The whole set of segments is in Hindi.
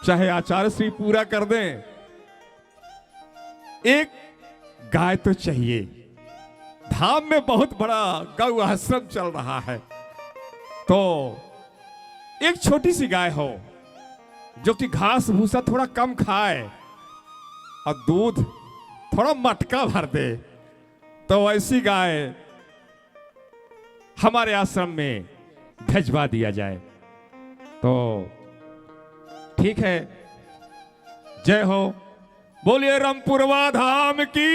चाहे आचार्य श्री पूरा कर दें, एक गाय तो चाहिए। धाम में बहुत बड़ा गौ आश्रम चल रहा है, तो एक छोटी सी गाय हो जो कि घास भूसा थोड़ा कम खाए और दूध थोड़ा मटका भर दे, तो ऐसी गाय हमारे आश्रम में भिजवा दिया जाए। तो ठीक है, जय हो। बोलिए रामपुरवा धाम की,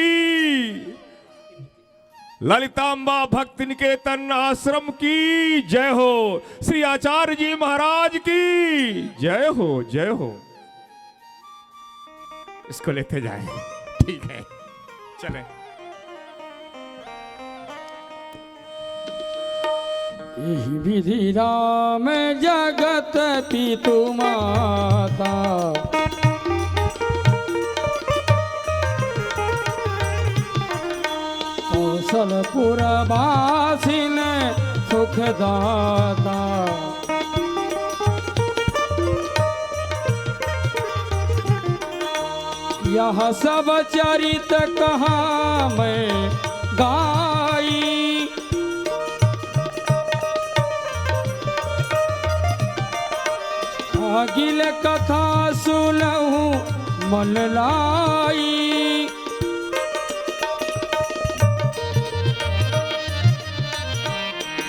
ललितांबा भक्ति निकेतन आश्रम की जय हो, श्री आचार्य जी महाराज की जय हो, जय हो। इसको लेते जाएं, ठीक है, चलें। यही विधि राम जगत पितु माता, कौशलपुर वासिन सुखदाता। यह सब चरित कहाँ मैं गाई, अगिल कथा सुनहु मन लाई।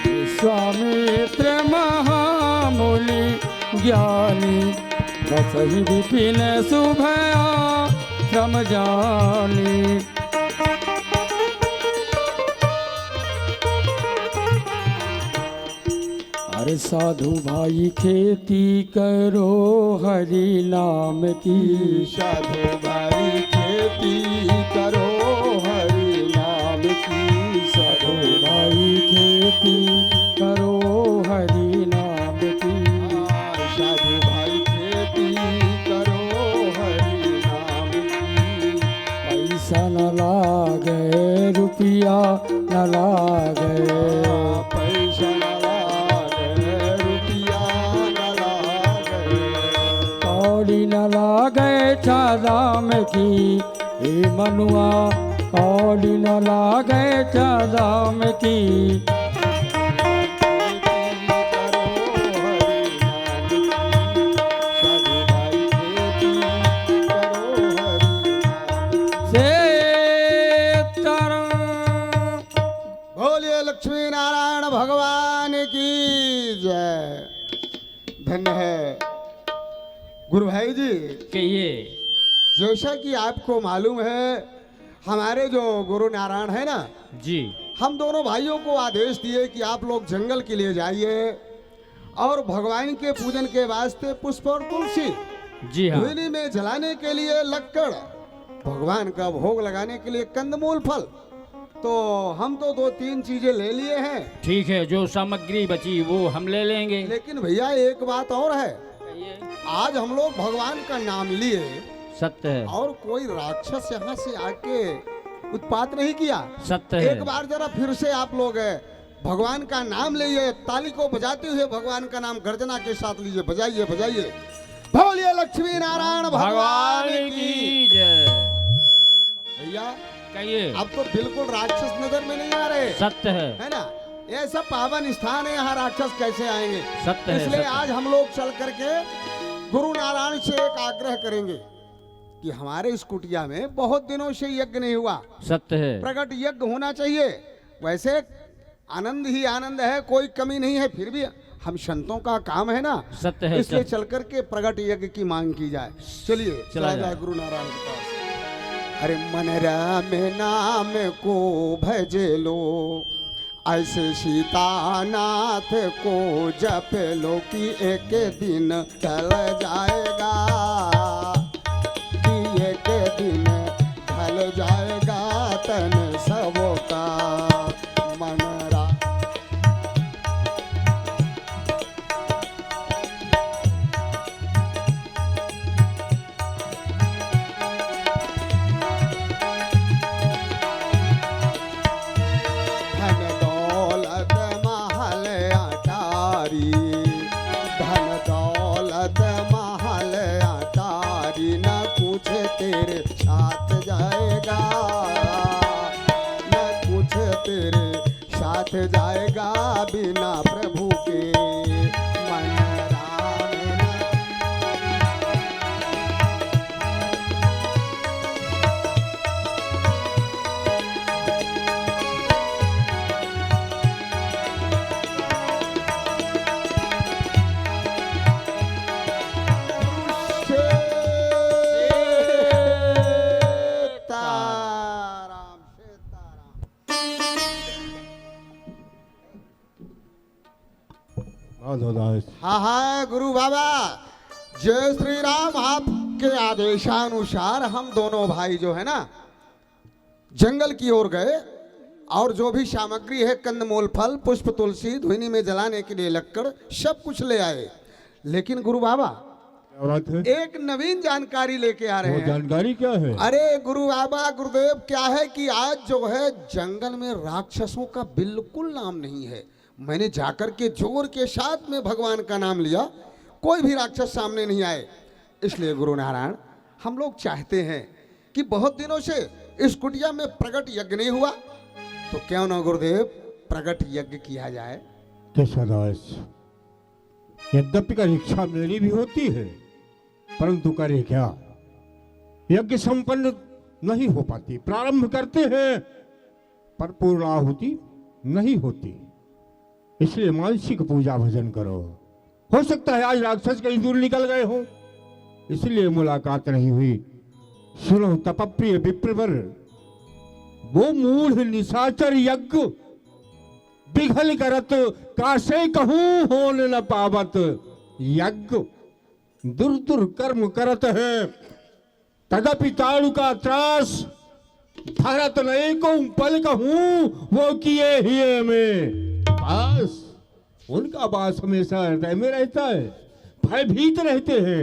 विश्वामित्र महामुनि ज्ञानी, बसहि विपिन शुभया श्रम जानी। अरे साधु भाई खेती करो हरि नाम की, साधु भाई खेती करो हरि नाम की, साधु भाई खेती करो हरि नाम की। साधु भाई खेती करो हरि नाम की। पैसा न लागे रुपया न लागे, पैसा न लागे रुपया न लागे, कौड़ी न लागे दाम की। हे मनुआ कौड़ी न लागे दाम की। बोलिए लक्ष्मी नारायण भगवान की जय। धन्य है गुरु भाई जी। कहिए। जैसा कि आपको मालूम है, हमारे जो गुरु नारायण है ना जी, हम दोनों भाइयों को आदेश दिए कि आप लोग जंगल के लिए जाइए और भगवान के पूजन के वास्ते पुष्प और तुलसी, जी हाँ, धुनी में जलाने के लिए लक्कड़, भगवान का भोग लगाने के लिए कंदमूल फल। तो हम तो 2-3 चीजें ले लिए हैं, ठीक है, जो सामग्री बची वो हम ले लेंगे। लेकिन भैया एक बात और है, आज हम लोग भगवान का नाम लिए सत्य है, और कोई राक्षस यहाँ से आके उत्पात नहीं किया। सत्य है। एक बार जरा फिर से आप लोग भगवान का नाम लीजिए, ताली को बजाते हुए भगवान का नाम गर्जना के साथ लीजिए, बजाइए बजाइए। बोलिए लक्ष्मी नारायण भगवान की जय। भैया कहिए। अब तो बिल्कुल राक्षस नजर में नहीं आ रहे, सत्य है ना। ये सब पावन स्थान है, यहाँ राक्षस कैसे आएंगे। सत्य है, इसलिए सत्य। आज हम लोग चल करके गुरु नारायण से एक आग्रह करेंगे कि हमारे इस कुटिया में बहुत दिनों से यज्ञ नहीं हुआ, सत्य है, प्रकट यज्ञ होना चाहिए। वैसे आनंद ही आनंद है, कोई कमी नहीं है, फिर भी हम संतों का काम है ना, सत्य है, इसलिए सत्य। चल करके प्रकट यज्ञ की मांग की जाए। चलिए चला चला जाए। जाए गुरु नारायण के पास। अरे मन राम नाम को भज लो, ऐसे सीतानाथ को जप लो कि एक दिन ढल जाएगा, कि एक दिन ढल जाएगा तन सबका। मन धन दौलत महल तेरे साथ जाएगा, न कुछ तेरे साथ जाएगा बिना प्रभु के। मन राम ना सीताराम सीताराम। माधवदास हाँ हाँ गुरु बाबा, जय श्री राम। आपके आदेशानुसार हम दोनों भाई जो है ना जंगल की ओर गए और जो भी सामग्री है कंदमूल फल पुष्प तुलसी धुनी में जलाने के लिए लक्कड़ सब कुछ ले आए। लेकिन गुरु बाबा क्या बात है? एक नवीन जानकारी लेके आ रहे वो हैं। जानकारी क्या है? अरे गुरु बाबा गुरुदेव, क्या है कि आज जो है जंगल में राक्षसों का बिल्कुल नाम नहीं है। मैंने जाकर के जोर के साथ में भगवान का नाम लिया, कोई भी राक्षस सामने नहीं आए। इसलिए गुरु नारायण, हम लोग चाहते हैं कि बहुत दिनों से इस कुटिया में प्रगट यज्ञ नहीं हुआ, तो क्यों ना गुरुदेव प्रगट यज्ञ किया जाए। केशवदास, यद्यपि का इच्छा मेरी भी होती है, परंतु करे क्या, यज्ञ संपन्न नहीं हो पाती। प्रारंभ करते हैं पर पूर्ण आहुति नहीं होती। इसलिए मानसिक पूजा भजन करो। हो सकता है आज राक्षस कहीं दूर निकल गए हो, इसलिए मुलाकात नहीं हुई। सुनो तपप्रिय विप्रवर, वो मूढ़ निशाचर यज्ञ बिघल करत कासे कहूं होन न पावत। यज्ञ दुर दुर कर्म करत है, तदपि ताड़ु का त्रास धरत नहीं को पल कहूं वो किए हिये में। बस उनका बास हमेशा हृदय में रहता है, भयभीत रहते हैं।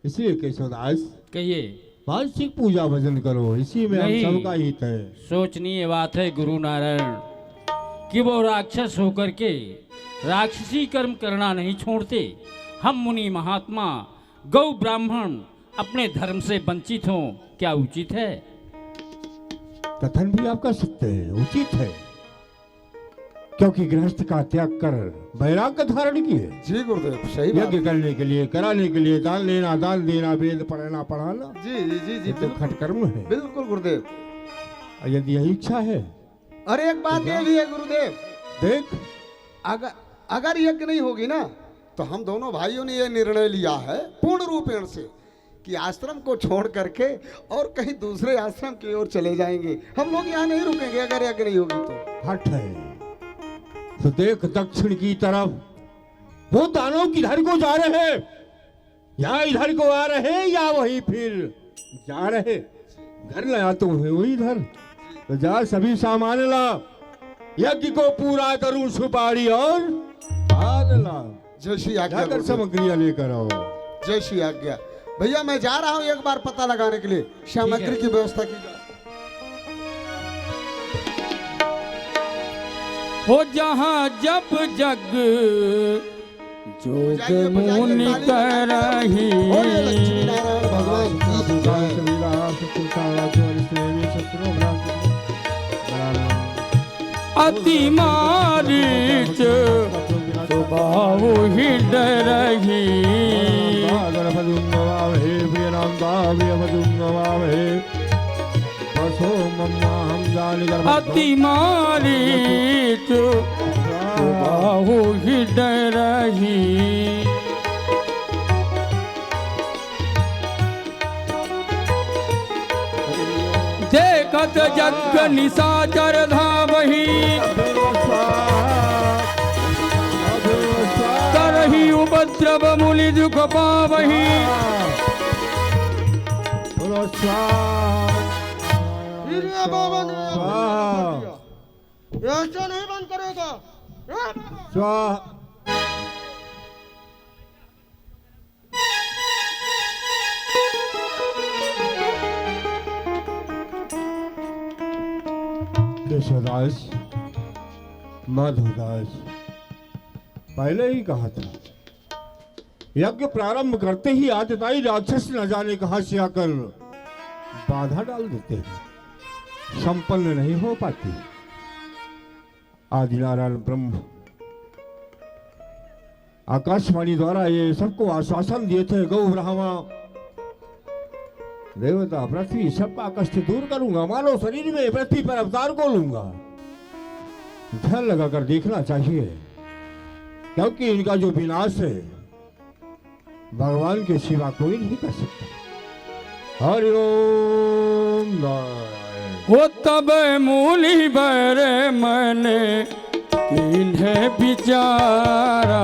इसलिए केशवदास, कहिए। मानसिक पूजा भजन करो, इसी में हम नहीं। सबका हित है। सोचनीय बात है गुरु नारायण कि वो राक्षस होकर के राक्षसी कर्म करना नहीं छोड़ते। हम मुनि महात्मा गौ ब्राह्मण अपने धर्म से वंचित हों, क्या उचित है? कथन भी आपका सत्य है, उचित है, क्योंकि गृहस्थ का त्याग कर वैराग्य धारण किए। जी गुरुदेव, सही बात। यज्ञ करने के लिए, कराने के लिए, दान लेना, दान देना, वेद पढ़ना, पढ़ाना, जी जी जी जी ये तो खटकर्म है। बिल्कुल गुरुदेव। और यदि यही इच्छा है, और एक बात ये भी है गुरुदेव, देख अगर अगर यज्ञ नहीं होगी ना, तो हम दोनों भाइयों ने ये निर्णय लिया है पूर्ण रूपेण से कि आश्रम को छोड़ करके और कहीं दूसरे आश्रम की ओर चले जाएंगे। हम लोग यहाँ नहीं रुकेंगे अगर यज्ञ नहीं होगी तो। हट है। तो देख दक्षिण की तरफ वो दानव किधर को जा रहे हैं, या इधर को आ रहे हैं या वही फिर जा रहे। घर लाया तो है वही इधर, तो जा सभी सामान ला, यज्ञ को पूरा करूं सुपारी और पान ला। जय श्री आज्ञा जाकर गुरुदेव। सामग्रियां लेकर आओ। जय श्री आज्ञा। भैया मैं जा रहा हूँ एक बार पता लगाने के लिए, सामग्री की व्यवस्था की जाए। हो जहाँ जब जग जोग बजाइए, बजाइए, मुनि ताली बजाइए। करही, बोले लक्ष्मी नारायण भगवान की जय। अति मारीच बाहु ही डरही। अति मारीच बाहु ही डरही। देखत जग निशाचर धावही, करही उपद्रव मुनि दुख पावही। ऐसा नहीं बंद करेगा। केशवदास, माधवदास, पहले ही कहा था, यज्ञ प्रारंभ करते ही आतताई राक्षस न जाने कहां से आकर बाधा डाल देते हैं, संपन्न नहीं हो पाती। आदिनारायण ब्रह्म आकाशवाणी द्वारा ये सबको आश्वासन दिए थे, गौ ब्रह्मा देवता पृथ्वी सबका कष्ट दूर करूंगा, मानव शरीर में पृथ्वी पर अवतार को लूंगा। ध्यान लगाकर देखना चाहिए, क्योंकि इनका जो विनाश है भगवान के सिवा कोई नहीं कर सकता। हरि ओम नारायण। वो तब मूली बर मन किन्हें विचारा,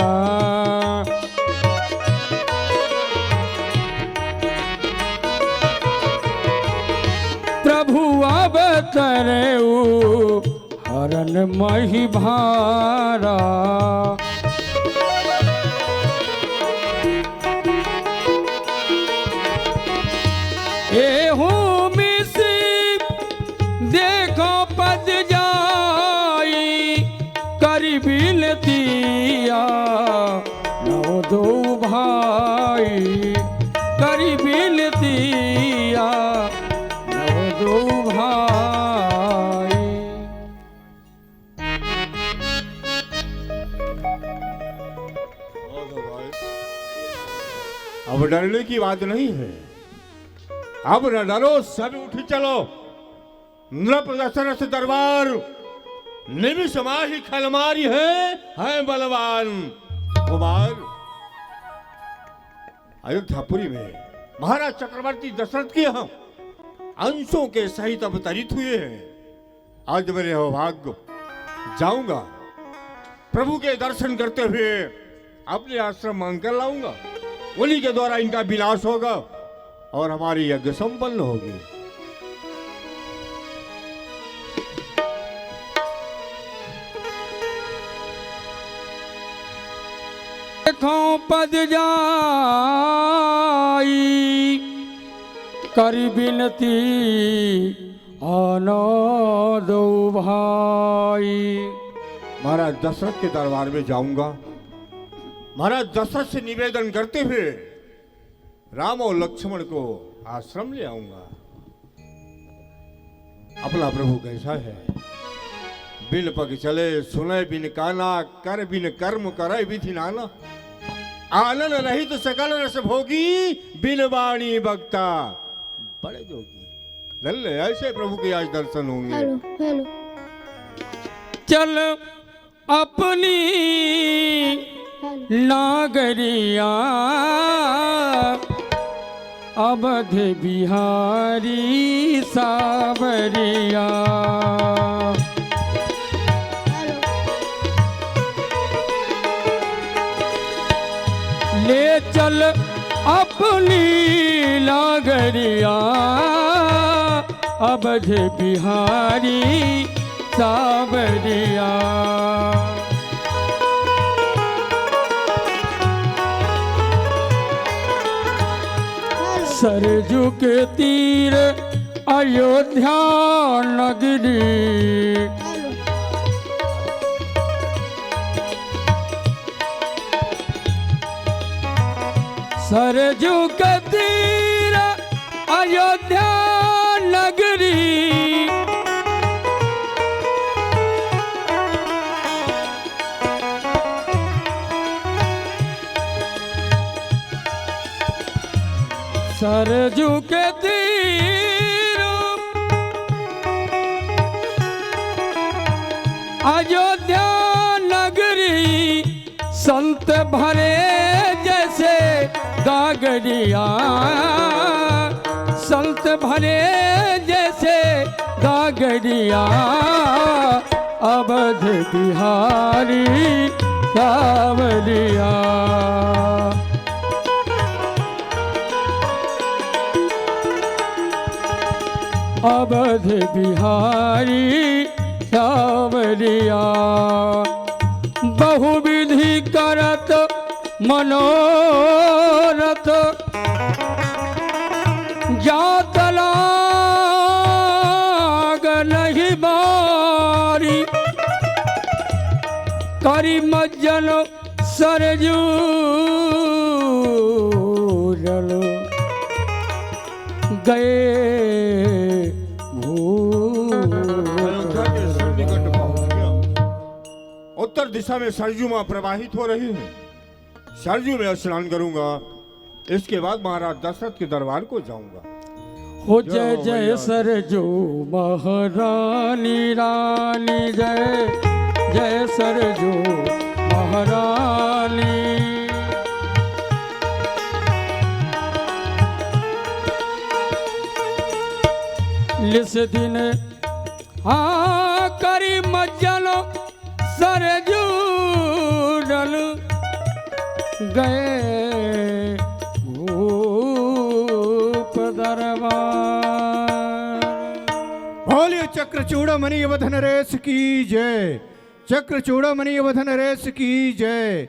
प्रभु अवतरे हरण मही भारा। एहू मिसी देखो पद जाई, करी बिनतिया नौ दो भाई, करी बिनतिया नौ दो भाई। अब डरने की बात नहीं है, अब न डरो, सब उठ चलो। नृप दशरथ दरबार निमिष माही खलमारी है बलवान कुमार। अयोध्यापुरी में महाराज चक्रवर्ती दशरथ के हम अंशों के सहित अवतरित हुए हैं। आज मेरे सौभाग्य जाऊंगा, प्रभु के दर्शन करते हुए अपने आश्रम मांग कर लाऊंगा। उन्हीं के द्वारा इनका विनाश होगा और हमारी यज्ञ संपन्न होगी। देखो पद जाई, कर बिनती आनो दो भाई। महाराज दशरथ के दरबार में जाऊंगा, महाराज दशरथ से निवेदन करते हुए राम और लक्ष्मण को आश्रम ले आऊंगा। अपना प्रभु कैसा है, बिन पग चले सुने बिन काना, कर बिन कर्म करे विधि नाना। आनंद रहित तो सकल रस भोगी, बिन वाणी बक्ता बड़े जोगी। लल्ले ऐसे प्रभु के आज दर्शन होंगे। Hello hello. चल अपनी नागरिया, अवध बिहारी सावरिया। ले चल अपनी नागरिया, अवध बिहारी सावरिया। सरजू के तीर अयोध्या नगरी, सरजू के तीर अयोध्या नगरी। सरजू के तीर अयोध्या नगरी, संत भरे जैसे गागरिया, संत भरे जैसे गागरिया। अवध बिहारी सावरिया। अवध बिहारी सावरिया। बहुविधि करत मनोरथ, जात लाग नहीं बारी। करी मज्जन सरजू गए अयोध्या के सन्निकट पहुंच गया। उत्तर दिशा में सरजू मां प्रवाहित हो रही है। सरजू में स्नान करूंगा, इसके बाद महाराज दशरथ के दरबार को जाऊंगा। हो जय जय सरजू महारानी रानी, जय जय सरजू महारानी। लिस दिन हाँ करी मज्जलो सरजू डल गए भूप दरबार। बोलिए चक्रचूड़ामणि अवधन रेस की जय, चक्रचूड़ामणि अवधन रेस की जय,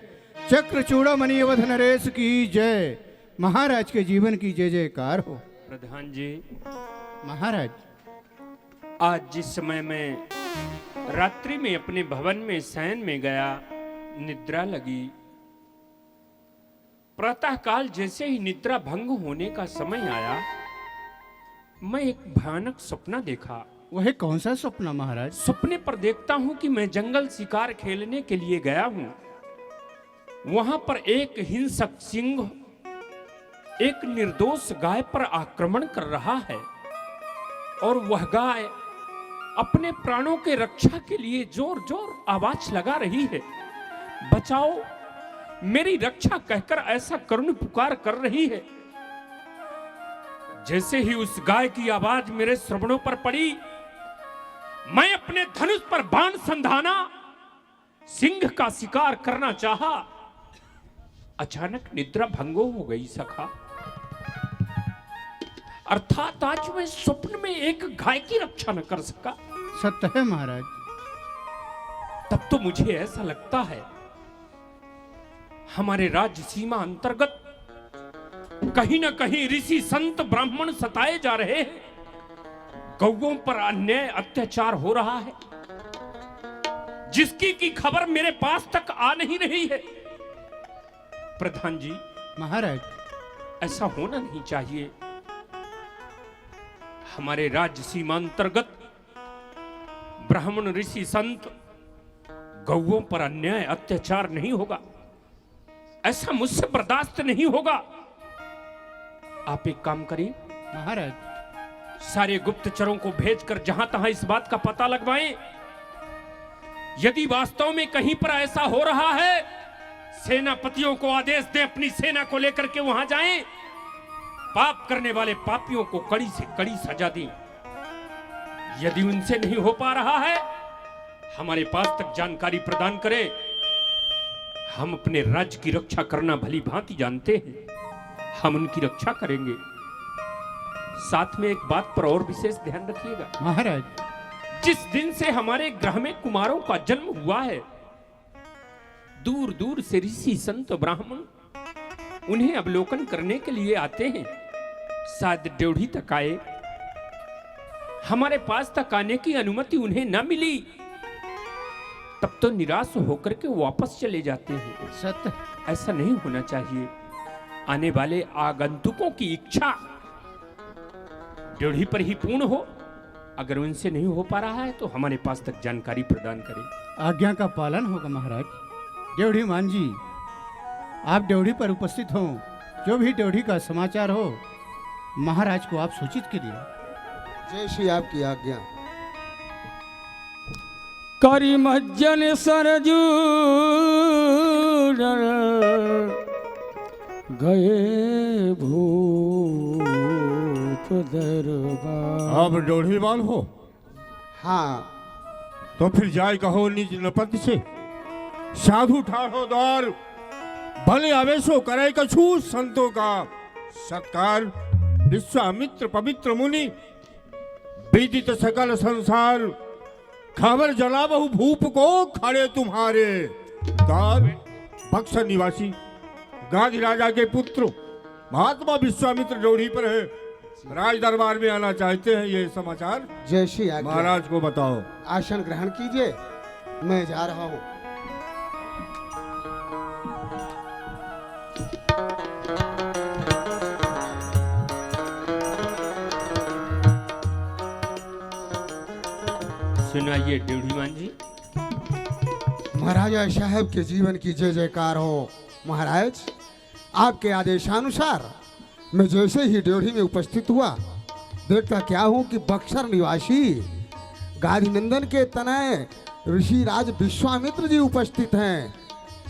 चक्रचूड़ामणि अवधन रेस की जय। महाराज के जीवन की जय जयकार हो। प्रधान जी, महाराज, आज जिस समय मैं रात्रि में अपने भवन में शयन में गया, निद्रा लगी। प्रातःकाल जैसे ही निद्रा भंग होने का समय आया, मैं एक भयानक सपना देखा। वह कौन सा सपना महाराज? सपने पर देखता हूं कि मैं जंगल शिकार खेलने के लिए गया हूं। वहां पर एक हिंसक सिंह एक निर्दोष गाय पर आक्रमण कर रहा है और वह गाय अपने प्राणों के रक्षा के लिए जोर जोर आवाज लगा रही है, बचाओ, मेरी रक्षा कहकर ऐसा करुण पुकार कर रही है। जैसे ही उस गाय की आवाज मेरे श्रवणों पर पड़ी, मैं अपने धनुष पर बाण संधाना, सिंह का शिकार करना चाहा। अचानक निद्रा भंग हो गई सखा। अर्थात आज मैं स्वप्न में एक गाय की रक्षा न कर सका। सत्य है महाराज। तब तो मुझे ऐसा लगता है हमारे राज्य सीमा अंतर्गत कहीं न कहीं ऋषि संत ब्राह्मण सताए जा रहे हैं, गौओं पर अन्याय अत्याचार हो रहा है, जिसकी की खबर मेरे पास तक आ नहीं रही है। प्रधान जी, महाराज, ऐसा होना नहीं चाहिए। हमारे राज्य सीमा अंतर्गत ब्राह्मण ऋषि संत गौओं पर अन्याय अत्याचार नहीं होगा, ऐसा मुझसे बर्दाश्त नहीं होगा। आप एक काम करें महाराज, सारे गुप्तचरों को भेजकर जहां तहां इस बात का पता लगवाएं। यदि वास्तव में कहीं पर ऐसा हो रहा है, सेनापतियों को आदेश दें अपनी सेना को लेकर के वहां जाएं, पाप करने वाले पापियों को कड़ी से कड़ी सजा दें। यदि उनसे नहीं हो पा रहा है, हमारे पास तक जानकारी प्रदान करें। हम अपने राज्य की रक्षा करना भली भांति जानते हैं, हम उनकी रक्षा करेंगे। साथ में एक बात पर और विशेष ध्यान रखिएगा महाराज, जिस दिन से हमारे ग्रह में कुमारों का जन्म हुआ है, दूर दूर से ऋषि संत ब्राह्मण उन्हें अवलोकन करने के लिए आते हैं। शायद ड्योढ़ी तक आए, हमारे पास तक आने की अनुमति उन्हें न मिली, तब तो निराश होकर के वापस चले जाते हैं। सत्य। ऐसा नहीं होना चाहिए। आने वाले आगंतुकों की इच्छा ड्योढ़ी पर ही पूर्ण हो। अगर उनसे नहीं हो पा रहा है तो हमारे पास तक जानकारी प्रदान करें। आज्ञा का पालन होगा महाराज। ड्योढ़ी मान जी, आप ड्योढ़ी पर उपस्थित हों, जो भी ड्योढ़ी का समाचार हो महाराज को आप सूचित करिए। जय श्री आपकी आज्ञा। करी मज्जन सरजू डल गए भूप दरबार। अब डोढ़ीवाल हो, हाँ, तो फिर जाय कहो निज नपद से, साधु ठाढ़ो द्वार, भले आवेशो करे कछु, संतों का सत्कार, विश्वामित्र पवित्र मुनि, विदित सकल संसार, खबर जला बहु भूप को, खड़े तुम्हारे द्वार। बक्सर निवासी गांधी राजा के पुत्र महात्मा विश्वामित्र ड्योढ़ी पर है, राज दरबार में आना चाहते हैं। ये समाचार जय श्री आज्ञा। महाराज को बताओ। आसन ग्रहण कीजिए, मैं जा रहा हूँ। सुनाइए ड्योढ़ीमान जी। महाराजा साहब के जीवन की जय जयकार हो। महाराज, आपके आदेशानुसार मैं जैसे ही ड्योढ़ी में उपस्थित हुआ, देखता क्या हूँ कि बक्सर निवासी गादी नंदन के तनय ऋषि राज विश्वामित्र जी उपस्थित हैं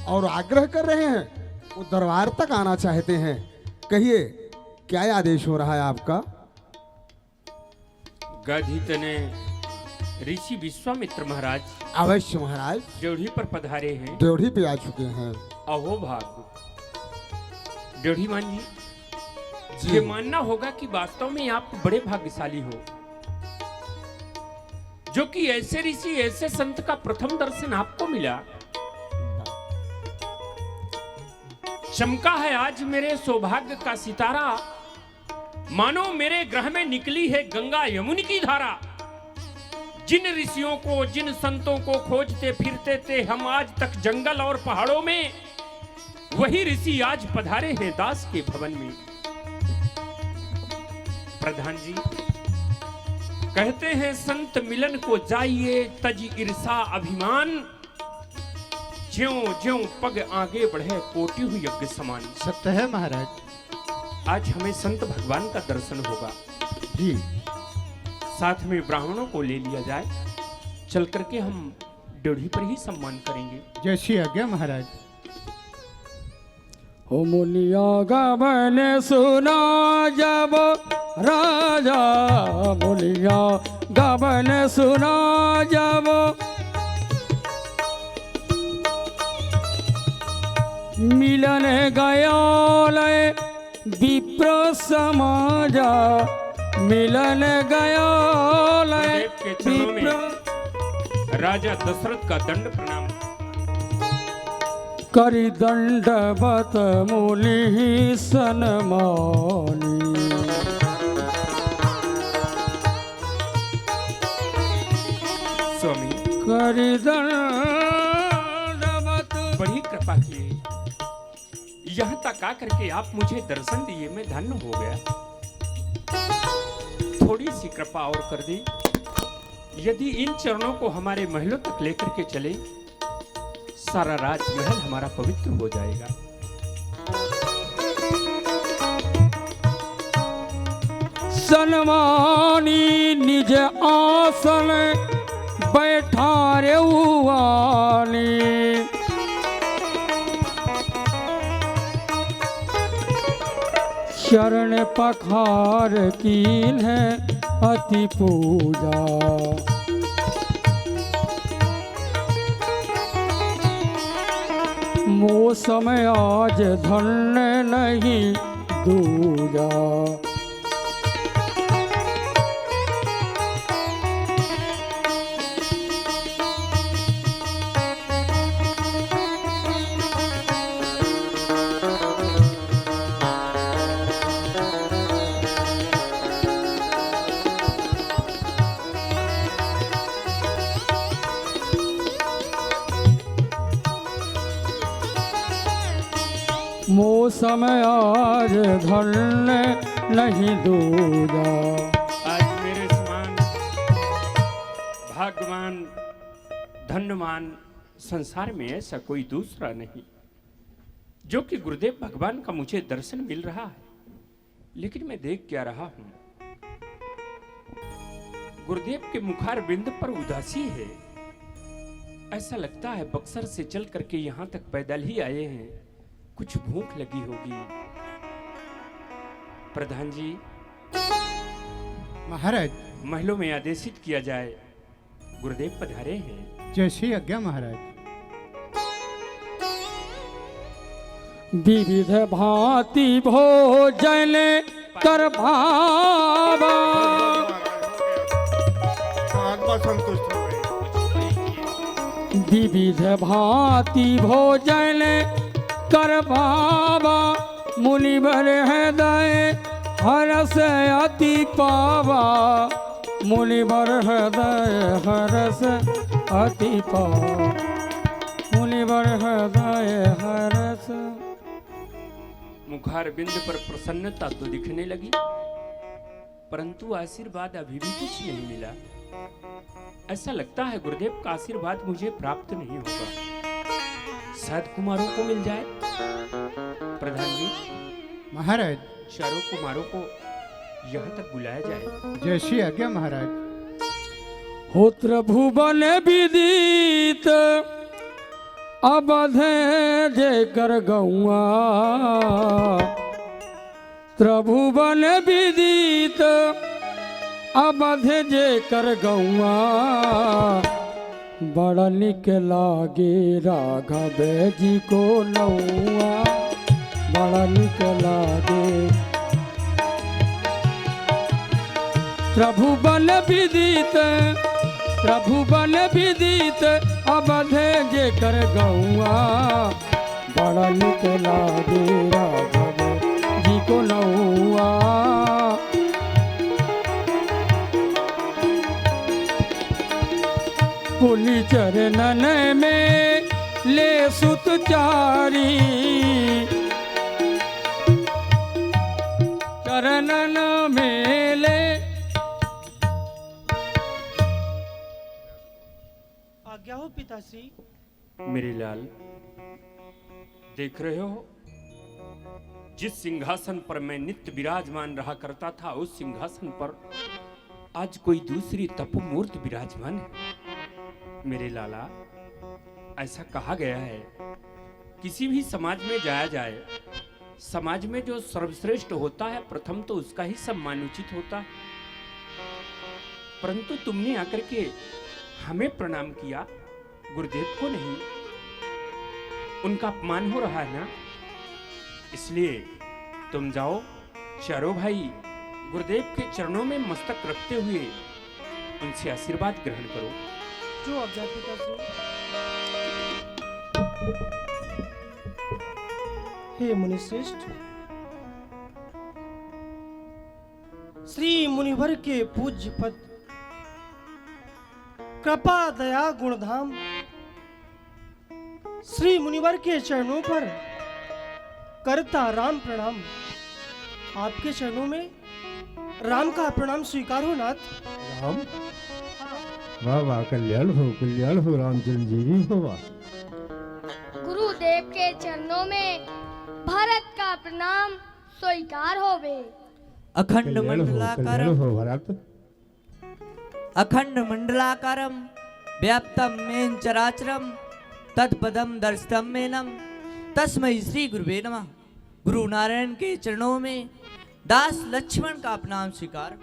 और आग्रह कर रहे हैं, वो दरबार तक आना चाहते हैं। कहिए क्या आदेश हो रहा है आपका? गाधी तने ऋषि विश्वामित्र महाराज अवश्य महाराज, ड्योढ़ी पर पधारे हैं। ड्योढ़ी पे आ चुके हैं। अहो भाग ड्योढ़ीमान जी, ये मानना होगा कि वास्तव में आप बड़े भाग्यशाली हो, जो कि ऐसे ऋषि ऐसे संत का प्रथम दर्शन आपको मिला। चमका है आज मेरे सौभाग्य का सितारा, मानो मेरे ग्रह में निकली है गंगा यमुनी की धारा। जिन ऋषियों को, जिन संतों को खोजते फिरते थे हम आज तक जंगल और पहाड़ों में, वही ऋषि आज पधारे हैं दास के भवन में। प्रधान जी कहते हैं संत मिलन को जाइए तज ईर्षा अभिमान, ज्यों ज्यों पग आगे बढ़े कोटि हुई यज्ञ समान। सत्य है महाराज। आज हमें संत भगवान का दर्शन होगा जी, साथ में ब्राह्मणों को ले लिया जाए, चल करके हम ड्योढ़ी पर ही सम्मान करेंगे। जैसी आज्ञा महाराज। हो मुनिया गबन सुना जब राजा, मुनिया गबन सुना जब, मिलन गया विप्र समाजा, मिलन गया गुरुदेव के चरणों में राजा दशरथ का दंड प्रणाम। करि दंडवत मुनि सनमानी, स्वामी करि दंडवत। बड़ी कृपा की, यहाँ तक आकर के आप मुझे दर्शन दिए, मैं धन्य हो गया। थोड़ी सी कृपा और कर दी, यदि इन चरणों को हमारे महलों तक लेकर के चले, सारा राजमहल हमारा पवित्र हो जाएगा। सनमानी निज आसन बैठा रेवानी, शरण पखार कीन है अति पूजा, मौसम आज धन्य नहीं दूजा। मौसम आज धन्य नहीं दूजा। आज मेरे समान भाग्यवान धन्यवान संसार में ऐसा कोई दूसरा नहीं, जो कि गुरुदेव भगवान का मुझे दर्शन मिल रहा है। लेकिन मैं देख क्या रहा हूं, गुरुदेव के मुखार बिंद पर उदासी है। ऐसा लगता है बक्सर से चल करके यहां तक पैदल ही आए हैं, कुछ भूख लगी होगी। प्रधान जी महाराज, महलों में आदेशित किया जाए, गुरुदेव पधारे हैं। जैसी आज्ञा महाराज। विविध भांति भोजन कर भावा, आत्मा संतुष्ट हो गई। विविध भांति भोजन कर भावा, मुनिवर हृदय हरस अति पावा, मुनिवर हृदय हरस अति पावा, मुनिवर हृदय हरस। मुखार बिंद पर प्रसन्नता तो दिखने लगी, परंतु आशीर्वाद अभी भी कुछ नहीं मिला। ऐसा लगता है गुरुदेव का आशीर्वाद मुझे प्राप्त नहीं होगा, शायद कुमारों को मिल जाए। प्रधान जी, महाराज चारों कुमारों को यहाँ तक बुलाया जाए। जैसी आज्ञा महाराज। होत्र भुवन विदित अबधे जेकर गौआ, त्रिभुवन विदित अबधे जेकर गौआ, बड़ा निक लागे राघव जी को नौआ, बड़ा निक लागे। त्रिभुवन विदित त्रिभुवन विदित अबधे जेकर गौआ, बड़ा निक लागे राघव जी को नौआ। पुनि चरणन में ले सुत चारी, चरणन में ले। आज्ञा हो पिताश्री। मेरे लाल, देख रहे हो, जिस सिंहासन पर मैं नित्य विराजमान रहा करता था, उस सिंहासन पर आज कोई दूसरी तपोमूर्ति विराजमान है। मेरे लाला, ऐसा कहा गया है, किसी भी समाज में जाया जाए, समाज में जो सर्वश्रेष्ठ होता है प्रथम तो उसका ही सम्मान उचित होता है। परंतु तुमने आकर के हमें प्रणाम किया, गुरुदेव को नहीं। उनका अपमान हो रहा है ना, इसलिए तुम जाओ, चारों भाई गुरुदेव के चरणों में मस्तक रखते हुए उनसे आशीर्वाद ग्रहण करो। जो आज्ञा पिताश्री। हे मुनिश्रेष्ठ, श्री मुनिवर के पूज्य पद, कृपा दया गुणधाम, श्री मुनिवर के चरणों पर करता राम प्रणाम। आपके चरणों में राम का प्रणाम स्वीकार हो नाथ। राम, वाह वाह, कल्याण हो राम चिरंजीवी हो। वाह, गुरुदेव के चरणों में भरत का प्रणाम स्वीकार होवे। अखंड कल्याण मंडलाकारम हो भरत। अखंड मंडलाकारम व्याप्तम मेन चराचरम तत्पदम दर्शितम मेनम तस्मै श्री गुरुवे नमः। गुरु नारायण के चरणों में दास लक्ष्मण का प्रणाम स्वीकार।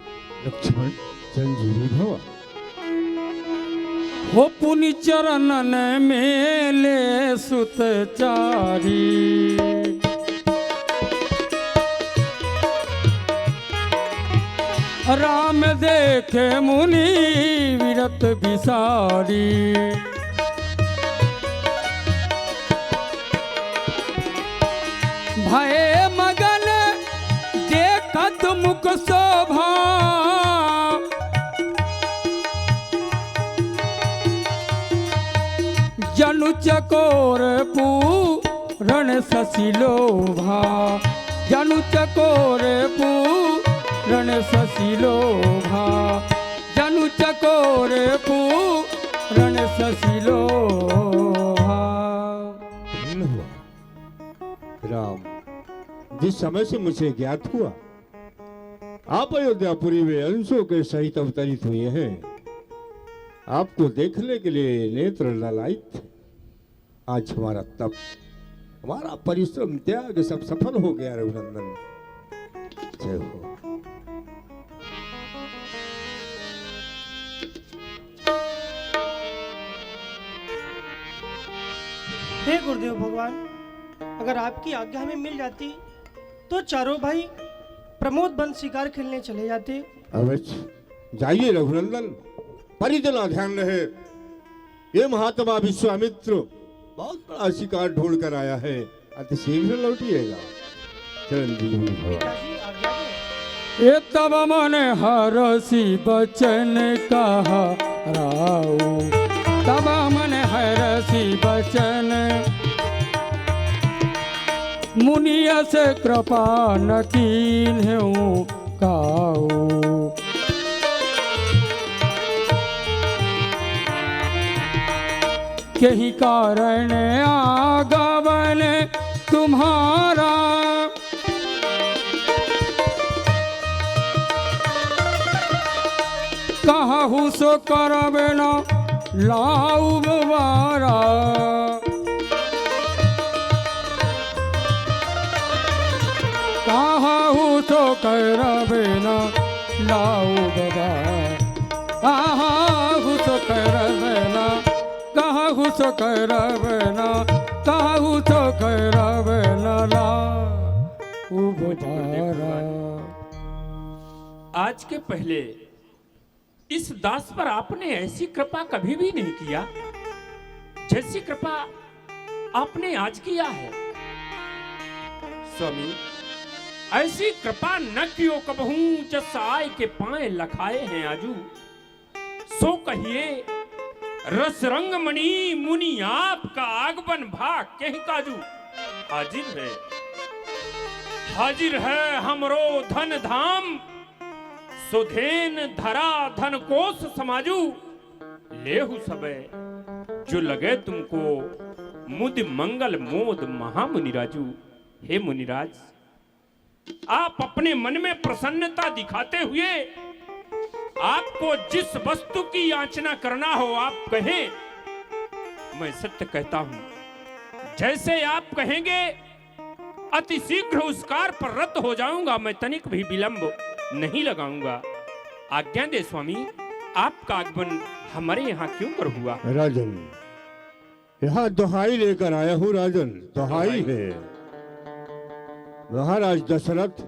लक्ष्मण चिरंजीवी भव। हो पुनि चरणन में ले सुत चारी, राम देखे मुनि विरत बिसारी। भय मगन देखत मुख शोभा, जनु चकोर पूरण शशिलोभा, जनु चकोर पूरण शशिलोभा, जनु चकोर पूरण शशिलोभा। धन्य हुआ राम, जिस समय से मुझे ज्ञात हुआ आप अयोध्यापुरी में अंशों के सहित अवतरित हुए हैं, आपको देखने के लिए नेत्र ललायित थे। आज हमारा तप, हमारा परिश्रम त्याग सब सफल हो गया रघुनंदन। जय हो। हे गुरुदेव भगवान, अगर आपकी आज्ञा हमें मिल जाती तो चारों भाई प्रमोद बंद शिकार खेलने चले जाते। अवश्य जाइए रघुनंदन, परिजना ध्यान रहे। ये महात्मा विश्वामित्र बहुत बड़ा शिकार ढूंढ कर आया है, अति शीघ्र लौटिएगा। चिरंजीवी भव। पिताजी आज्ञा दो। ये तब मन हरसी बचन कहा राऊ, तब मन हरसी बचन, मुनिया से कृपा न कीन्हु काऊ। यही कारण आगमन तुम्हारा। कहूँ सो करब न लाऊ बारा। कहूँ सो करब न लाऊ बारा। कहूँ सो करब न, कहूँ सो करब न, कहूँ सो करब न लाऊ बारा। आज के पहले इस दास पर आपने ऐसी कृपा कभी भी नहीं किया जैसी कृपा आपने आज किया है। स्वामी, ऐसी कृपा न कियो कबहू, जस आय के पाए लखाए हैं आजू। सो कहिए रस रंग मणि मुनि आपका आगमन भाग कहीं काजू। हाजिर है, हाजिर है हमरो धन धाम, सुधेन धरा धन कोष समाजू। लेहु सबे जो लगे तुमको, मुद मंगल मोद महामुनिराजू। हे मुनिराज, आप अपने मन में प्रसन्नता दिखाते हुए आपको जिस वस्तु की याचना करना हो आप कहें, मैं सत्य कहता हूं। जैसे आप कहेंगे अति शीघ्र उस कार्य पर रत हो जाऊंगा, मैं तनिक भी विलंब नहीं लगाऊंगा। आज्ञा दे स्वामी, आपका आगमन हमारे यहाँ क्यों कर हुआ? राजन, यहाँ दोहाई लेकर आया हूँ राजन, दोहाई है। महाराज दशरथ,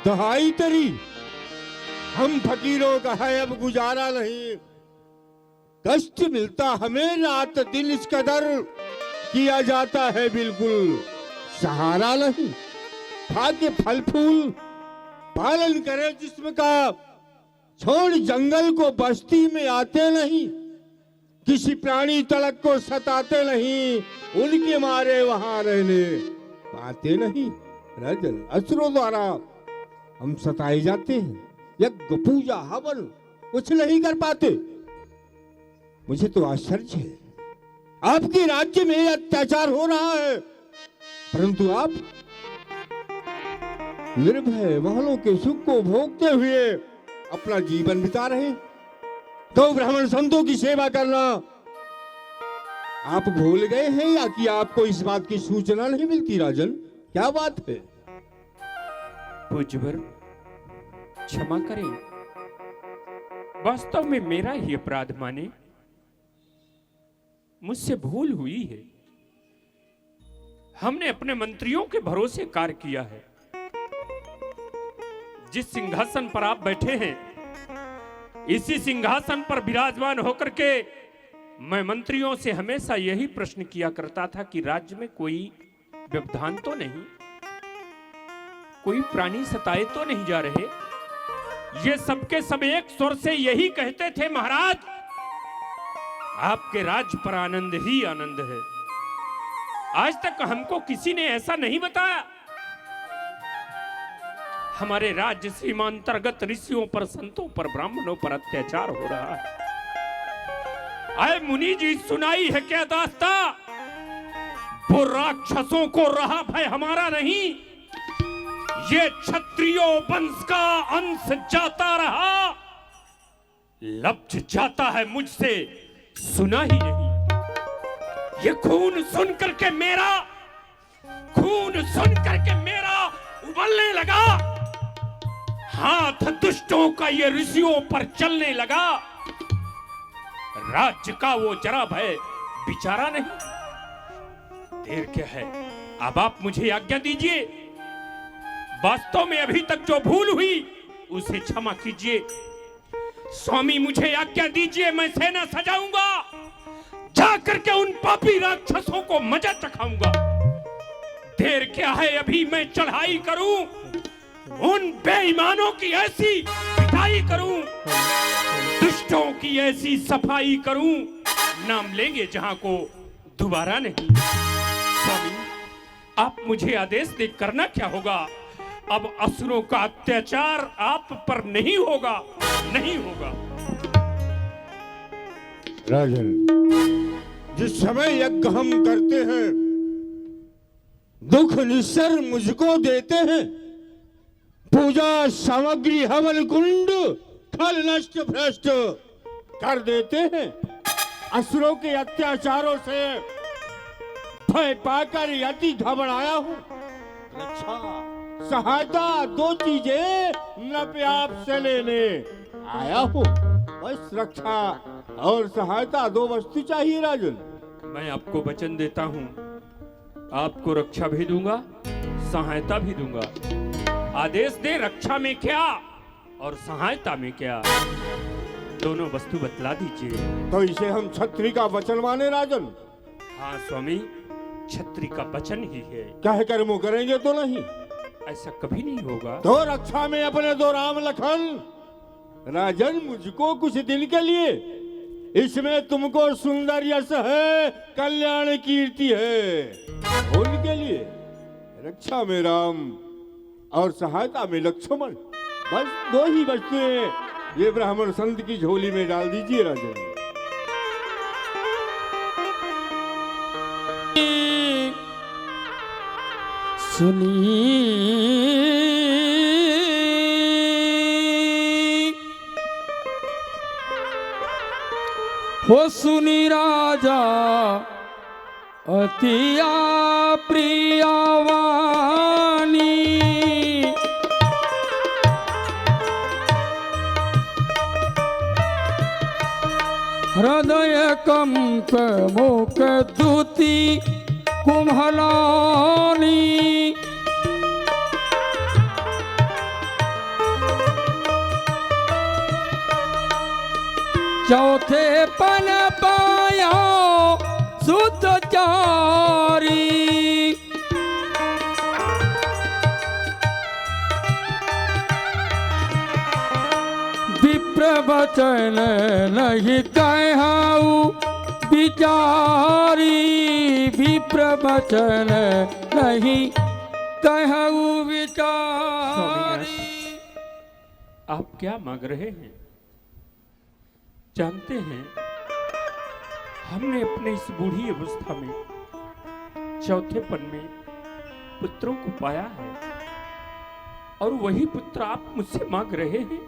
दोहाई तेरी, हम फकीरों का है अब गुजारा नहीं। कष्ट मिलता हमें रात दिन, इस कदर किया जाता है बिल्कुल सहारा नहीं। खा के फल फूल पालन करे जिस्म का, छोड़ जंगल को बस्ती में आते नहीं। किसी प्राणी तलक को सताते नहीं, उनके मारे वहां रहने पाते नहीं। राजन, असुरों द्वारा हम सताए जाते हैं, यज्ञ पूजा हवन कुछ नहीं कर पाते। मुझे तो आश्चर्य है, आपके राज्य में अत्याचार हो रहा है, परंतु आप निर्भय महलों के सुख को भोगते हुए अपना जीवन बिता रहे। तो ब्राह्मण संतों की सेवा करना आप भूल गए हैं, या कि आपको इस बात की सूचना नहीं मिलती? राजन, क्या बात है? पूज्यवर, क्षमा करें, वास्तव में मेरा ही अपराध माने, मुझसे भूल हुई है। हमने अपने मंत्रियों के भरोसे कार्य किया है। जिस सिंहासन पर आप बैठे हैं, इसी सिंहासन पर विराजमान होकर के मैं मंत्रियों से हमेशा यही प्रश्न किया करता था कि राज्य में कोई व्यवधान तो नहीं, कोई प्राणी सताए तो नहीं जा रहे। ये सबके सब एक स्वर से यही कहते थे, महाराज आपके राज्य पर आनंद ही आनंद है। आज तक हमको किसी ने ऐसा नहीं बताया। हमारे राज्य सीमांतर्गत ऋषियों पर, संतों पर, ब्राह्मणों पर अत्याचार हो रहा है। आए मुनि जी, सुनाई है क्या दास्ता? वो राक्षसों को रहा भय हमारा नहीं, ये क्षत्रियों वंश का अंश जाता रहा, लब्ज जाता है मुझसे सुना ही नहीं। ये खून सुन करके मेरा, खून सुन करके मेरा उबलने लगा, हाथ दुष्टों का ये ऋषियों पर चलने लगा। राज्य का वो जरा भय बिचारा नहीं। देर क्या है, अब आप मुझे आज्ञा दीजिए। वास्तव में अभी तक जो भूल हुई उसे क्षमा कीजिए। स्वामी, मुझे आज्ञा दीजिए, मैं सेना सजाऊंगा, जाकर के उन पापी राक्षसों को मजा चखाऊंगा। देर क्या है, अभी मैं चढ़ाई करूं, उन बेईमानों की ऐसी पिटाई करूं, दुष्टों की ऐसी सफाई करूं, नाम लेंगे जहां को दोबारा नहीं। स्वामी, आप मुझे आदेश दे, करना क्या होगा? अब असुरों का अत्याचार आप पर नहीं होगा, नहीं होगा। राजन, जिस समय यज्ञ हम करते हैं, दुख निस्सर मुझको देते हैं। पूजा सामग्री हवन कुंड खल नष्ट भ्रष्ट कर देते हैं। असुरों के अत्याचारों से भय पाकर यति घबराया हूँ। रक्षा सहायता दो चीजें न पे आपसे लेने आया हूँ। बस रक्षा और सहायता दो वस्तु चाहिए राजन। मैं आपको वचन देता हूँ, आपको रक्षा भी दूंगा, सहायता भी दूंगा। आदेश दे, रक्षा में क्या और सहायता में क्या, दोनों वस्तु बतला दीजिए। तो इसे हम छत्री का वचन माने राजन। हाँ स्वामी, छत्री का वचन ही है। कह कर मुँह करेंगे तो नहीं, ऐसा कभी नहीं होगा। तो रक्षा में अपने दो राम लखन। राजन मुझको कुछ दिन के लिए, इसमें तुमको सुंदर यश है, कल्याण कीर्ति है, उनके लिए रक्षा में राम और सहायता में लक्ष्मण, बस दो ही वस्तुएं ये ब्राह्मण संत की झोली में डाल दीजिए राजन। हो सुनी राजा अतिया प्रियवानी, हृदय कंप मोक दूती कुम्हलानी, चौथे पन पाया सुतचारी, विप्र वचन नहीं कहऊ विचारी, विप्र वचन नहीं कहऊ विचारी। आप क्या मांग रहे हैं? जानते हैं, हमने अपने इस बूढ़ी अवस्था में चौथेपन में पुत्रों को पाया है, और वही पुत्र आप मुझसे मांग रहे हैं।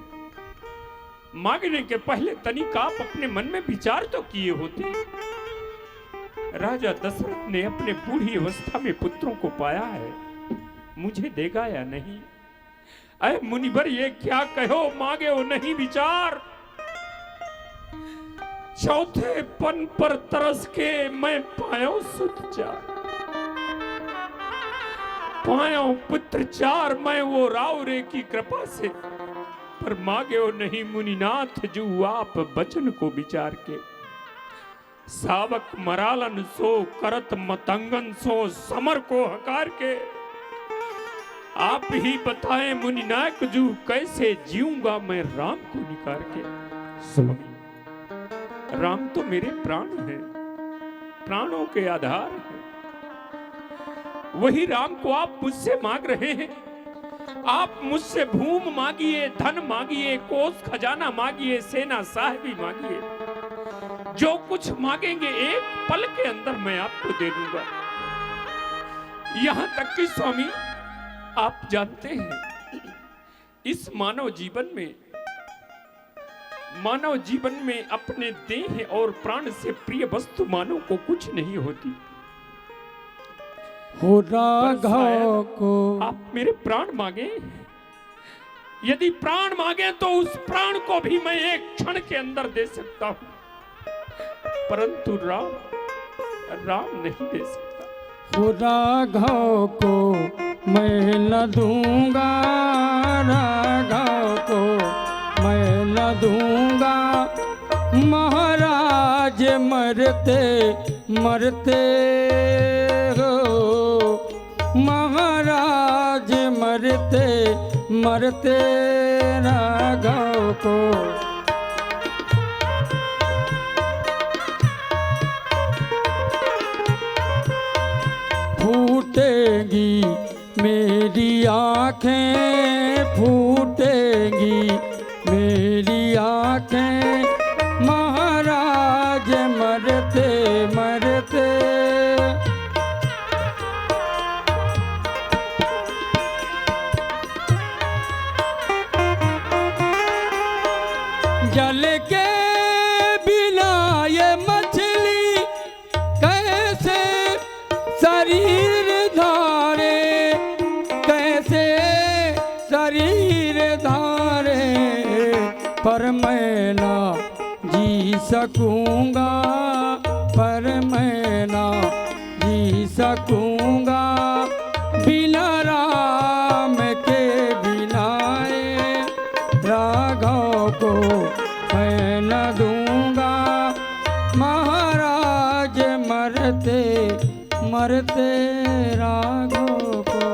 मांगने के पहले तनिक आप अपने मन में विचार तो किए होते। राजा दशरथ ने अपने बूढ़ी अवस्था में पुत्रों को पाया है, मुझे देगा या नहीं? अरे मुनिवर, ये क्या कहो, मांगे हो नहीं विचार। चौथे पन पर तरस के मैं पायो सुत चार, पायो पुत्र चार मैं वो रावरे की कृपा से, पर मांगे हो नहीं मुनिनाथ जो आप बचन को विचार के। सावक मरालन सो करत मतंगन सो समर को हकार के, आप ही बताएं मुनिनायक जू कैसे जीऊंगा मैं राम को निकार के। स्वामी, राम तो मेरे प्राण हैं, प्राणों के आधार हैं। वही राम को आप मुझसे मांग रहे हैं। आप मुझसे भूम मांगिए, धन मांगिए, कोष खजाना मांगिए, सेना साहिबी मांगिए, जो कुछ मांगेंगे एक पल के अंदर मैं आपको दे दूंगा। यहां तक कि स्वामी, आप जानते हैं, इस मानव जीवन में अपने देह और प्राण से प्रिय वस्तु मानव को कुछ नहीं होती। हो राघव को आप मेरे प्राण मांगे, यदि प्राण मांगे तो उस प्राण को भी मैं एक क्षण के अंदर दे सकता हूं, परंतु राम नहीं दे सकता। हो राघव को मैं न दूंगा, राघव को मैं न दूंगा, महाराज मरते मरते हो, महाराज मरते मरते राघव को। फूटेगी मेरी आँखें, फूटेगी मेरी आँखें, महाराज मरते मरते जल के बिना ये मछली कैसे शरीर धारे, कैसे शरीर धारे, पर मैं ना जी सकूंगा, पर मैं ना जी सकूंगा, बिना राम के बिनाए राघव को मैं न दूंगा, महाराज मरते मरते राघव को।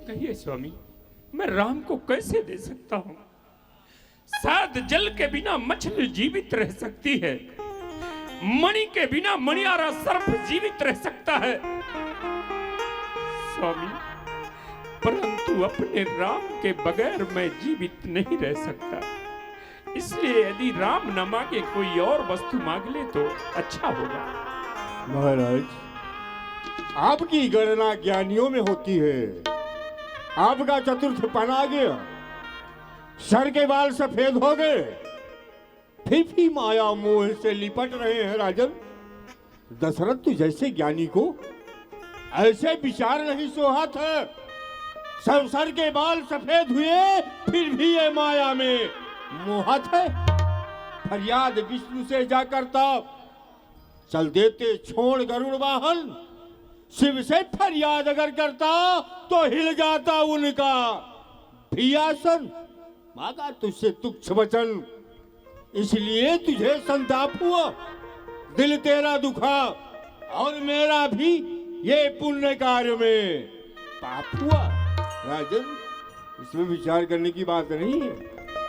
कहिए स्वामी, मैं राम को कैसे दे सकता हूं? शायद जल के बिना मछली जीवित रह सकती है, मणि के बिना मणियारा सर्प जीवित रह सकता है स्वामी, परंतु अपने राम के बगैर मैं जीवित नहीं रह सकता। इसलिए यदि राम न मांगे कोई और वस्तु मांग ले तो अच्छा होगा। महाराज, आपकी गणना ज्ञानियों में होती है। आपका चतुर्थ पन आ गया, सर के बाल सफेद हो गए, फिर भी माया मोह से लिपट रहे हैं राजन। दशरथ जैसे ज्ञानी को ऐसे विचार नहीं सोहात है। सब सर के बाल सफेद हुए, फिर भी ये माया में मोहत है। फरियाद विष्णु से जा करता, चल देते छोड़ गरुड़ वाहन। शिव से फरियाद अगर करता तो हिल जाता उनका भी आसन। मांगा तुझसे तुच्छ वचन, इसलिए तुझे संताप हुआ, दिल तेरा दुखा, और मेरा भी ये पुण्य कार्य में पाप हुआ। राजन, इसमें विचार करने की बात नहीं है।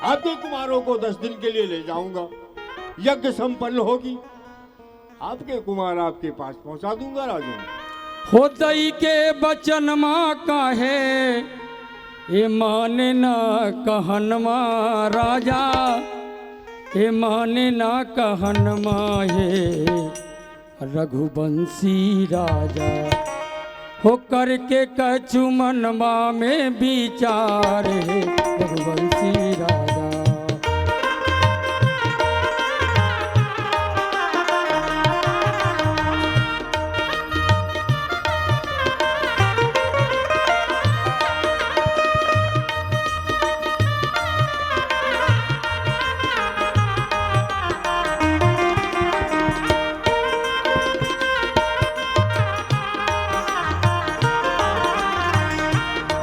आपके कुमारों को 10 दिन के लिए ले जाऊंगा, यज्ञ संपन्न होगी, आपके कुमार आपके पास पहुंचा दूंगा। राजन, होतई के बचन माँ काहे, ये माने ना कहन माँ राजा, ये माने ना कहन माँ हे रघुवंशी राजा। हो करके कछु मनवा में विचार है रघुवंशी राजा।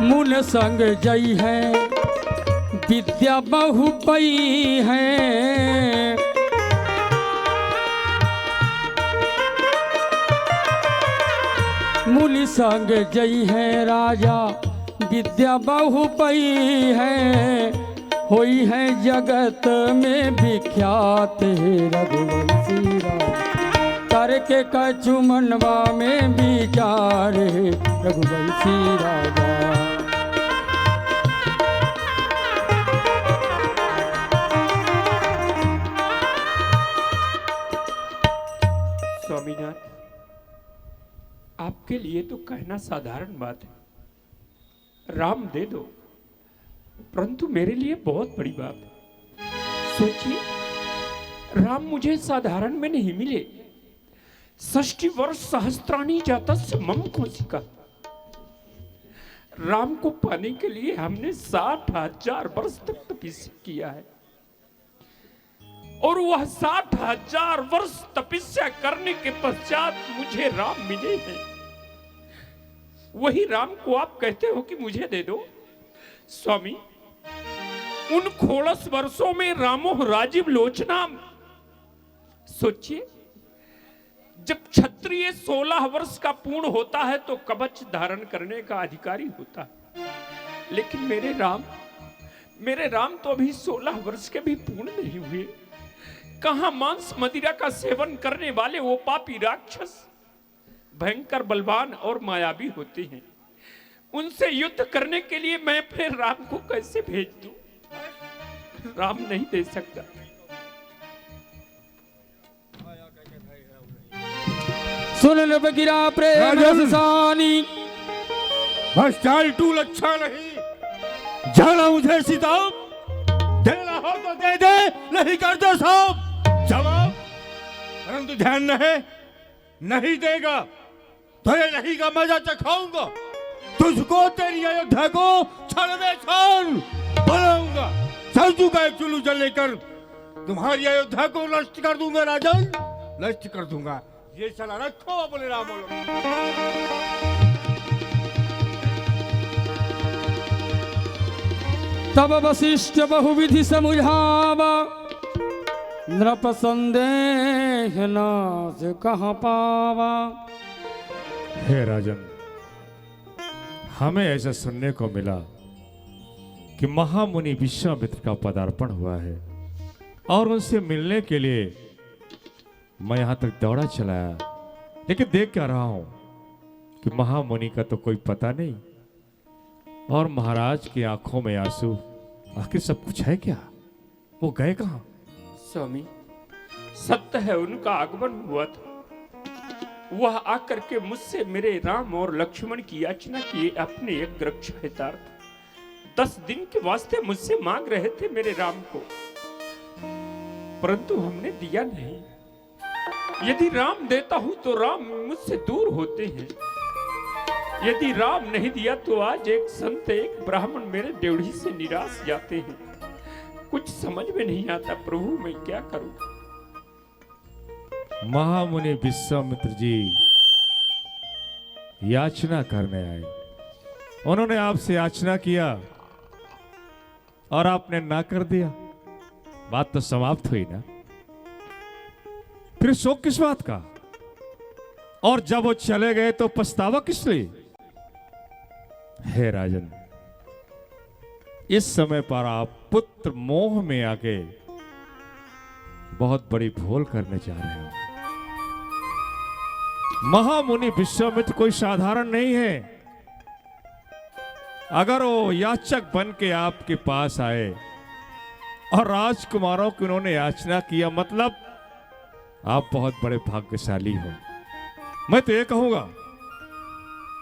मुन संग जई है विद्या बहु पई है, मुनि संग जई है राजा विद्या बहु पई है। होई है जगत में विख्यात है रघुवंशी राजा। करके कछु मनवा में विचार है रघुवंशी राजा। स्वामीनाथ, आपके लिए तो कहना साधारण बात है, राम दे दो, परंतु मेरे लिए बहुत बड़ी बात है। सोचिए, राम मुझे साधारण में नहीं मिले। 60 वर्ष सहस्त्राणी जातस्य मम कौशिका। राम को पाने के लिए हमने 60,000 वर्ष तक तपस्या किया है, और वह 60,000 वर्ष तपस्या करने के पश्चात मुझे राम मिले हैं। वही राम को आप कहते हो कि मुझे दे दो। स्वामी, उन 16 वर्षों में रामो राजीव लोचना। सोचिए, जब क्षत्रिय 16 वर्ष का पूर्ण होता है तो कवच धारण करने का अधिकारी होता है, लेकिन मेरे राम तो अभी 16 वर्ष के भी पूर्ण नहीं हुए। कहां मांस मदिरा का सेवन करने वाले वो पापी राक्षस भयंकर बलवान और मायावी होते हैं। उनसे युद्ध करने के लिए मैं अपने राम को कैसे भेज दूं? राम नहीं दे सकता। सुन लो बगिरा प्रेम सानी, बस चाल टूल अच्छा नहीं, जाना मुझे सीता। देना हो तो दे दे, नहीं कर दो सब जवाब। परंतु ध्यान रहे, नहीं देगा तो ये नहीं का मजा चखाऊंगा, तुझको तेरी अयोध्या को छड़ने छान बनाऊंगा। सरजू का एक चुल्लू जल लेकर तुम्हारी अयोध्या को नष्ट कर दूंगा राजन, नष्ट कर दूंगा। ये सलाह रखो अपने राम बोलो। तब वशिष्ठ बहुविधि समुझावा, नृप संदेह नाश कहाँ पावा। हे राजन, हमें ऐसा सुनने को मिला कि महामुनि विश्वामित्र का पदार्पण हुआ है और उनसे मिलने के लिए मैं यहां तक दौड़ा चला आया, लेकिन देख क्या रहा हूं कि महामुनि का तो कोई पता नहीं और महाराज की आंखों में आंसू। आखिर सब कुछ है क्या? वो गए कहां? स्वामी, सत्य है उनका आगमन हुआ था। वह आकर के मुझसे मेरे राम और लक्ष्मण की याचना किए अपने एक रक्षा हितार्थ 10 दिन के वास्ते मुझसे मांग रहे थे मेरे राम को, परंतु हमने दिया नहीं। यदि राम देता हूं तो राम मुझसे दूर होते हैं, यदि राम नहीं दिया तो आज एक संत एक ब्राह्मण मेरे ड्योढ़ी से निराश जाते हैं। कुछ समझ में नहीं आता प्रभु, मैं क्या करूं। महामुनि विश्वामित्र जी याचना करने आए। उन्होंने आपसे याचना किया और आपने ना कर दिया, बात तो समाप्त हुई ना। फिर शोक किस बात का? और जब वो चले गए तो पछतावा किस लिए? हे राजन, इस समय पर आप पुत्र मोह में आके बहुत बड़ी भूल करने जा रहे हो। महामुनि विश्वामित्र कोई साधारण नहीं है। अगर वो याचक बन के आपके पास आए और राजकुमारों की उन्होंने याचना किया, मतलब आप बहुत बड़े भाग्यशाली हो। मैं तो ये कहूंगा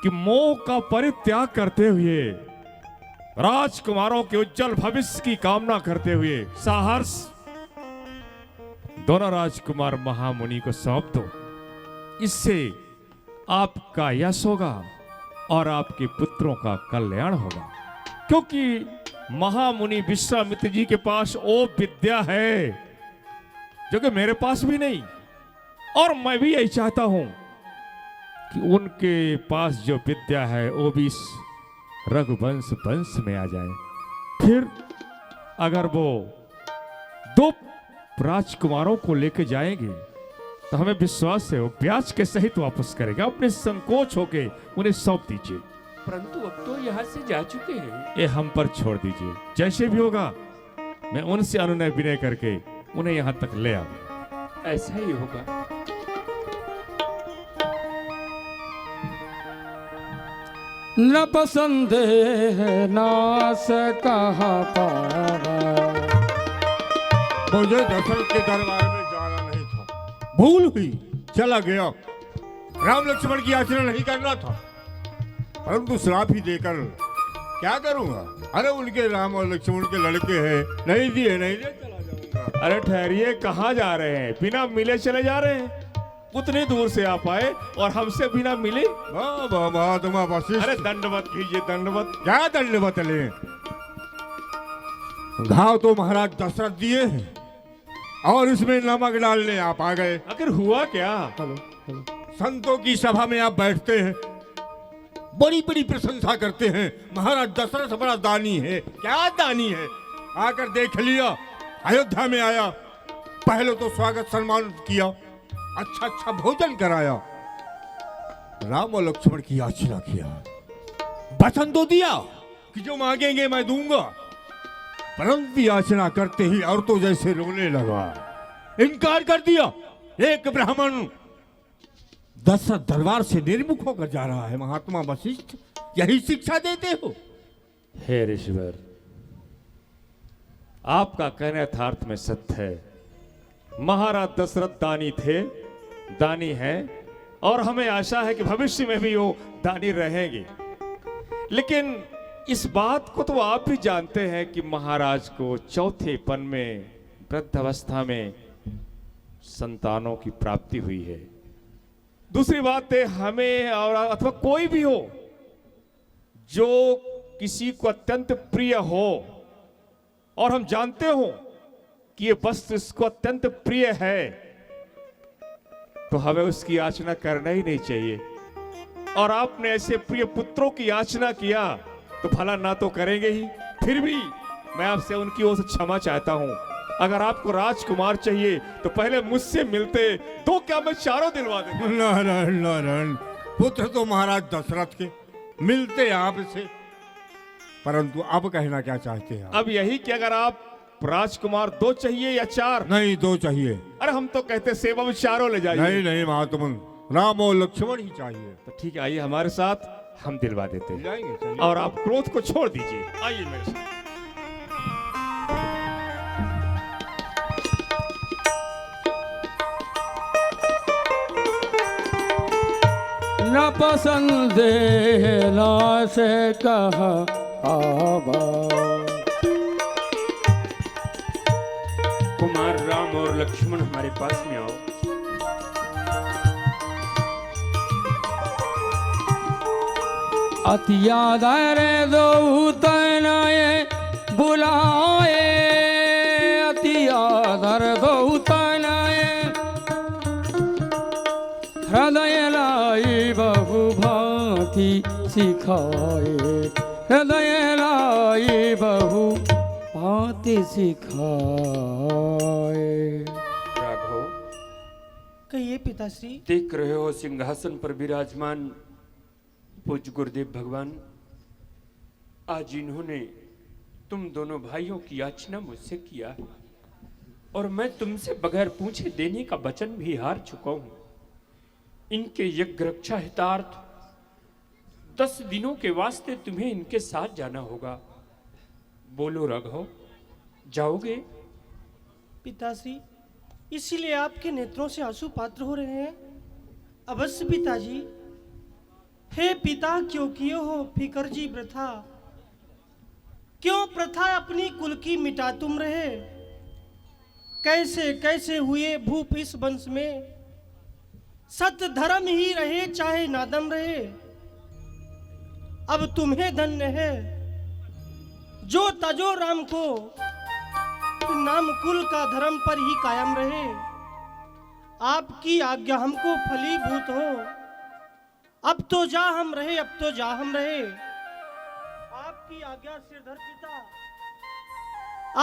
कि मोह का परित्याग करते हुए, राजकुमारों के उज्जवल भविष्य की कामना करते हुए साहस दोनों राजकुमार महामुनि को सौंप दो। इससे आपका यश होगा और आपके पुत्रों का कल्याण होगा, क्योंकि महामुनि विश्वामित्र जी के पास वो विद्या है जो कि मेरे पास भी नहीं, और मैं भी यही चाहता हूं कि उनके पास जो विद्या है वो भी इस रघुवंश वंश में आ जाए। फिर अगर वो 2 राजकुमारों को लेके जाएंगे तो हमें विश्वास है वो ब्याज के सहित वापस करेगा। अपने संकोच होके उन्हें सौंप दीजिए। परंतु अब तो यहाँ से जा चुके हैं। ये हम पर छोड़ दीजिए, जैसे भी होगा मैं उनसे अनुनय विनय करके उन्हें यहाँ तक ले आऊंगा। ऐसा ही होगा। नृप संदेह नाश कहाँ पावा। मुझे दशरथ के दरबार में जाना नहीं था, भूल हुई, चला गया। राम लक्ष्मण की याचना नहीं करना था, परंतु श्राप ही देकर क्या करूंगा। अरे उनके राम और लक्ष्मण के लड़के हैं, नहीं दिए नहीं दिए, चला जाऊंगा। अरे ठहरिए, कहाँ जा रहे हैं? बिना मिले चले जा रहे हैं? उतनी दूर से आप आए और हमसे बिना मिले? महात्मा वशिष्ठ, अरे दंडवत कीजिए, दंडवत। क्या दंडवत ले? घाव तो महाराज दशरथ दिए हैं और इसमें नमक डालने आप आ गए। आखिर हुआ क्या? संतों की सभा में आप बैठते हैं, बड़ी बड़ी प्रशंसा करते हैं, महाराज दशरथ बड़ा दानी है। क्या दानी है? आकर देख लिया, अयोध्या में आया, पहले तो स्वागत सम्मान किया, अच्छा अच्छा भोजन कराया, राम और लक्ष्मण की याचना किया, वचन तो दिया कि जो मांगेंगे मैं दूंगा, परंतु याचना करते ही और तो जैसे रोने लगा, इनकार कर दिया। एक ब्राह्मण दशरथ दरबार से निर्मुख होकर जा रहा है। महात्मा वशिष्ठ, यही शिक्षा देते हो? हे ऋषिवर, आपका कहना यथार्थ में सत्य है। महाराज दशरथ दानी थे, दानी हैं, और हमें आशा है कि भविष्य में भी वो दानी रहेंगे। लेकिन इस बात को तो आप भी जानते हैं कि महाराज को चौथेपन में वृद्धावस्था में संतानों की प्राप्ति हुई है। दूसरी बात है, हमें और अथवा कोई भी हो जो किसी को अत्यंत प्रिय हो और हम जानते हो कि ये वस्तु इसको अत्यंत प्रिय है, तो हमें उसकी याचना करना ही नहीं चाहिए। और आपने ऐसे प्रिय पुत्रों की याचना किया तो भला ना तो करेंगे ही। फिर भी मैं आपसे उनकी ओर से क्षमा चाहता हूं। अगर आपको राजकुमार चाहिए तो पहले मुझसे मिलते, तो क्या मैं चारों दिलवा देता। नारायण नारायण, पुत्र तो महाराज दशरथ के, मिलते आपसे, परंतु अब कहना क्या चाहते हैं? अब यही कि अगर आप राजकुमार 2 चाहिए या 4? नहीं, 2 चाहिए। अरे हम तो कहते सेवा में 4 ले जाइए। नहीं नहीं महात्मन, राम और लक्ष्मण ही चाहिए। तो ठीक है, आइए हमारे साथ, हम दिलवा देते हैं। जाएंगे, चलिए। और आप क्रोध को छोड़ दीजिए, आइए मेरे साथ। न पसंद ना से कहा आबा। कुमार राम और लक्ष्मण हमारे पास में आओ। अति आदर दो तनय बुलाए, अति आदर दो तनय हृदय लाई बहु भांति सिखाए, हृदय लाई बहु भांति सिखाए। राघव, कहिए पिताश्री। देख रहे हो सिंहासन पर विराजमान पूज्य गुरुदेव भगवान, आज इन्होंने तुम दोनों भाइयों की याचना मुझसे किया है और मैं तुमसे बगैर पूछे देने का वचन भी हार चुका हूं। इनके यज्ञ रक्षा हितार्थ 10 दिनों के वास्ते तुम्हें इनके साथ जाना होगा। बोलो राघव, जाओगे? पिताश्री, इसीलिए आपके नेत्रों से आंसू पात्र हो रहे हैं। अवश्य पिताजी। हे पिता, क्यों किए हो फिकर जी वृथा, क्यों प्रथा अपनी कुल की मिटा तुम रहे। कैसे कैसे हुए भूप इस वंश में, सत्य धर्म ही रहे चाहे नादम रहे। अब तुम्हें धन्य है जो तजो राम को, नाम कुल का धर्म पर ही कायम रहे। आपकी आज्ञा हमको फलीभूत हो, अब तो जा हम रहे, अब तो जा हम रहे। आपकी आज्ञा श्रीधर पिता,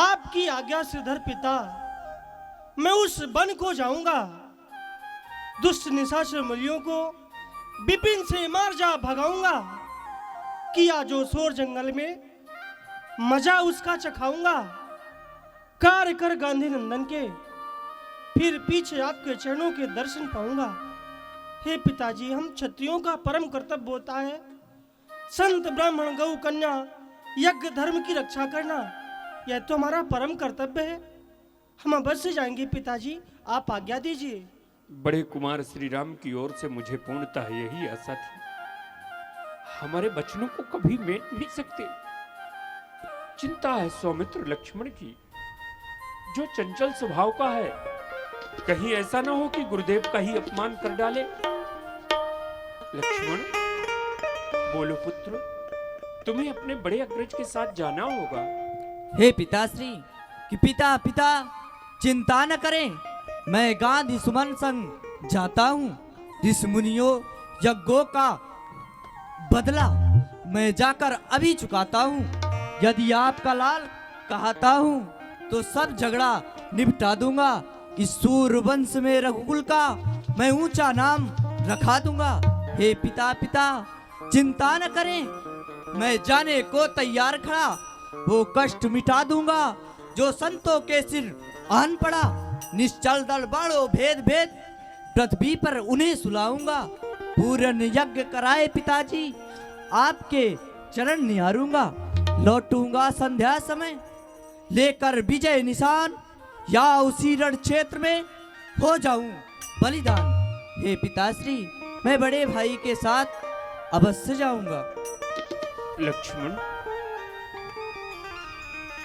आपकी आज्ञा श्रीधर पिता। मैं उस वन को जाऊंगा, दुष्ट निशाचर मलियों को विपिन से मार जा भगाऊंगा। किया जो शोर जंगल में, मजा उसका चखाऊंगा। कार्य कर गांधी नंदन के, फिर पीछे आपके चरणों के दर्शन पाऊंगा। हे पिताजी, हम क्षत्रियों का परम कर्तव्य होता है संत ब्राह्मण गौ कन्या यज्ञ धर्म की रक्षा करना। यह तो हमारा परम कर्तव्य है। हम अवश्य जाएंगे पिताजी, आप आज्ञा दीजिए। बड़े कुमार श्री राम की ओर से मुझे पूर्णतः यही आशा थी। हमारे बचनों को कभी मेट नहीं सकते। चिंता है सौमित्र लक्ष्मण की, जो चंचल स्वभाव का है। कहीं ऐसा ना हो कि गुरुदेव का ही अपमान कर डाले। लक्ष्मण, बोलो पुत्र, तुम्हें अपने बड़े अग्रज के साथ जाना होगा। हे पिताश्री, कि पिता पिता चिंता न करें, मैं गांधी सुमन संग जाता हूँ। ऋषि मुनियों यज्ञों का बदला मैं जाकर अभी चुकाता हूँ। यदि आपका लाल कहता हूँ तो सब झगड़ा निपटा दूंगा। इस सूर्यवंश में रघुकुल का मैं ऊंचा नाम रखा दूंगा। हे पिता पिता चिंता न करें, मैं जाने को तैयार खड़ा। वो कष्ट मिटा दूंगा जो संतों के सिर आन पड़ा। निश्चल दल बाड़ो भेद भेद पृथ्वी पर उन्हें सुलाऊंगा। पूर्ण यज्ञ कराए पिताजी, आपके चरण निहारूंगा। लौटूंगा संध्या समय लेकर विजय निशान, या उसी रण क्षेत्र में हो जाऊं बलिदान। हे पिताश्री, मैं बड़े भाई के साथ अवश्य जाऊंगा। लक्ष्मण,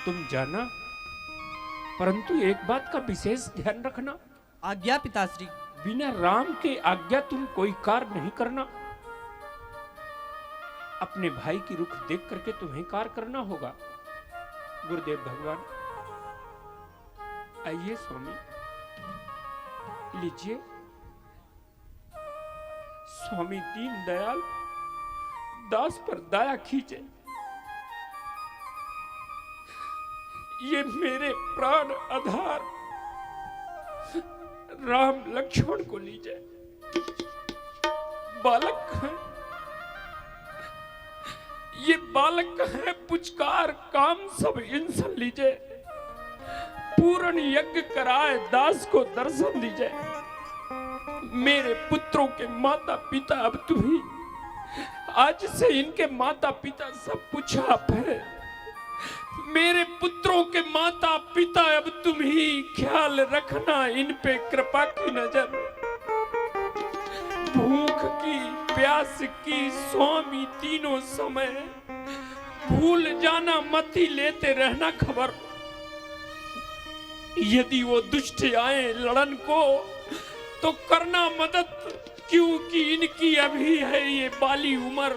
तुम जाना, परंतु एक बात का विशेष ध्यान रखना। आज्ञा पिताश्री। बिना राम के आज्ञा तुम कोई कार्य नहीं करना। अपने भाई की रुख देख करके तुम्हें कार्य करना होगा। गुरुदेव भगवान, आइए स्वामी, लीजिए। स्वामी दीन दयाल दास पर दया कीजिए। ये मेरे प्राण आधार राम लक्ष्मण को लीजिए। बालक है, ये बालक है, पुचकार काम सब इंसान लीजिए। पूर्ण यज्ञ कराए दास को दर्शन दीजिए। मेरे पुत्रों के माता पिता अब तुम ही। आज से इनके माता पिता सब कुछ आप है। मेरे पुत्रों के माता पिता अब तुम ही। ख्याल रखना इन पे कृपा की नजर। भूख की प्यास की स्वामी तीनों समय। भूल जाना मत ही लेते रहना खबर। यदि वो दुष्ट आए लड़न को तो करना मदद, क्योंकि इनकी अभी है ये बाली उम्र।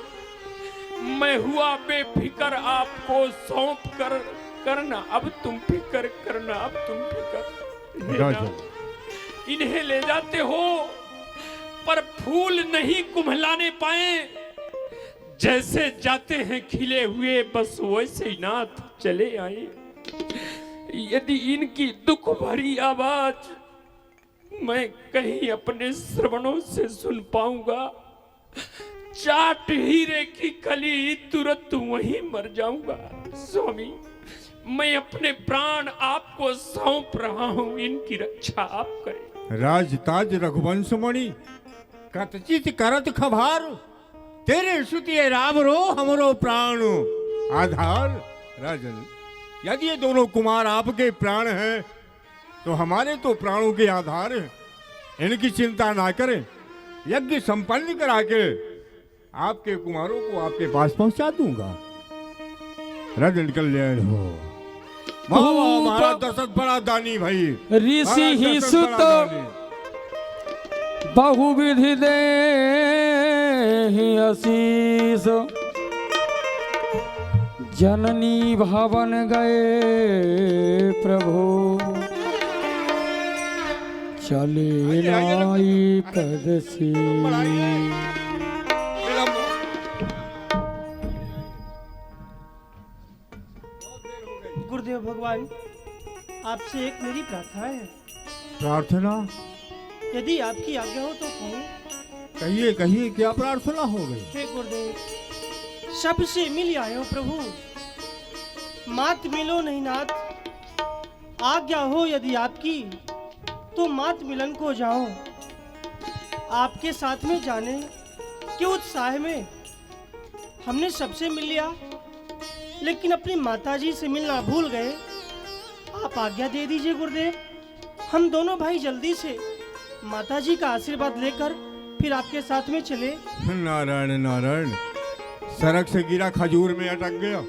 मैं हुआ बेफिकर आपको सौंप कर करना अब तुम फिकर करना अब तुम फिकर। इन्हें ले जाते हो पर फूल नहीं कुम्हलाने पाए। जैसे जाते हैं खिले हुए बस वैसे ही नाथ चले आए। यदि इनकी दुख भरी आवाज मैं कहीं अपने श्रवणों से सुन पाऊंगा, चाट हीरे की कली तुरंत वहीं मर जाऊंगा। स्वामी, मैं अपने प्राण आपको सौंप रहा हूं, इनकी रक्षा आप करें। राजताज रघुवंश मणि कतचित करत खभार। तेरे सुतिए राम रो हमरो प्राण आधार। राजन, यदि ये दोनों कुमार आपके प्राण हैं तो हमारे तो प्राणों के आधार हैं। इनकी चिंता ना करें, यज्ञ संपन्न करा के आपके कुमारों को आपके पास पहुंचा दूंगा। राजन कल्याण हो। वाह वाह, महाराज दशरथ बड़ा दानी भाई। ऋषि ही सुत बहुविधि दे आशीष। जननी भवन गए प्रभु। चले लाई पद से। गुरुदेव भगवान, आपसे एक मेरी प्रार्थना है। प्रार्थना? यदि आपकी आज्ञा हो तो कहूँ। कहिए कहिए, क्या प्रार्थना हो गई? हे गुरुदेव, सबसे मिल आए हो प्रभु। मात मिलो नहीं नाथ। आज्ञा हो यदि आपकी तो मात मिलन को जाओ। आपके साथ में जाने के उत्साह में हमने सबसे मिल लिया, लेकिन अपनी माताजी से मिलना भूल गए। आप आज्ञा दे दीजिए गुरुदेव, हम दोनों भाई जल्दी से माताजी का आशीर्वाद लेकर फिर आपके साथ में चले। नारायण नारायण, सड़क से गिरा खजूर में अटक गया।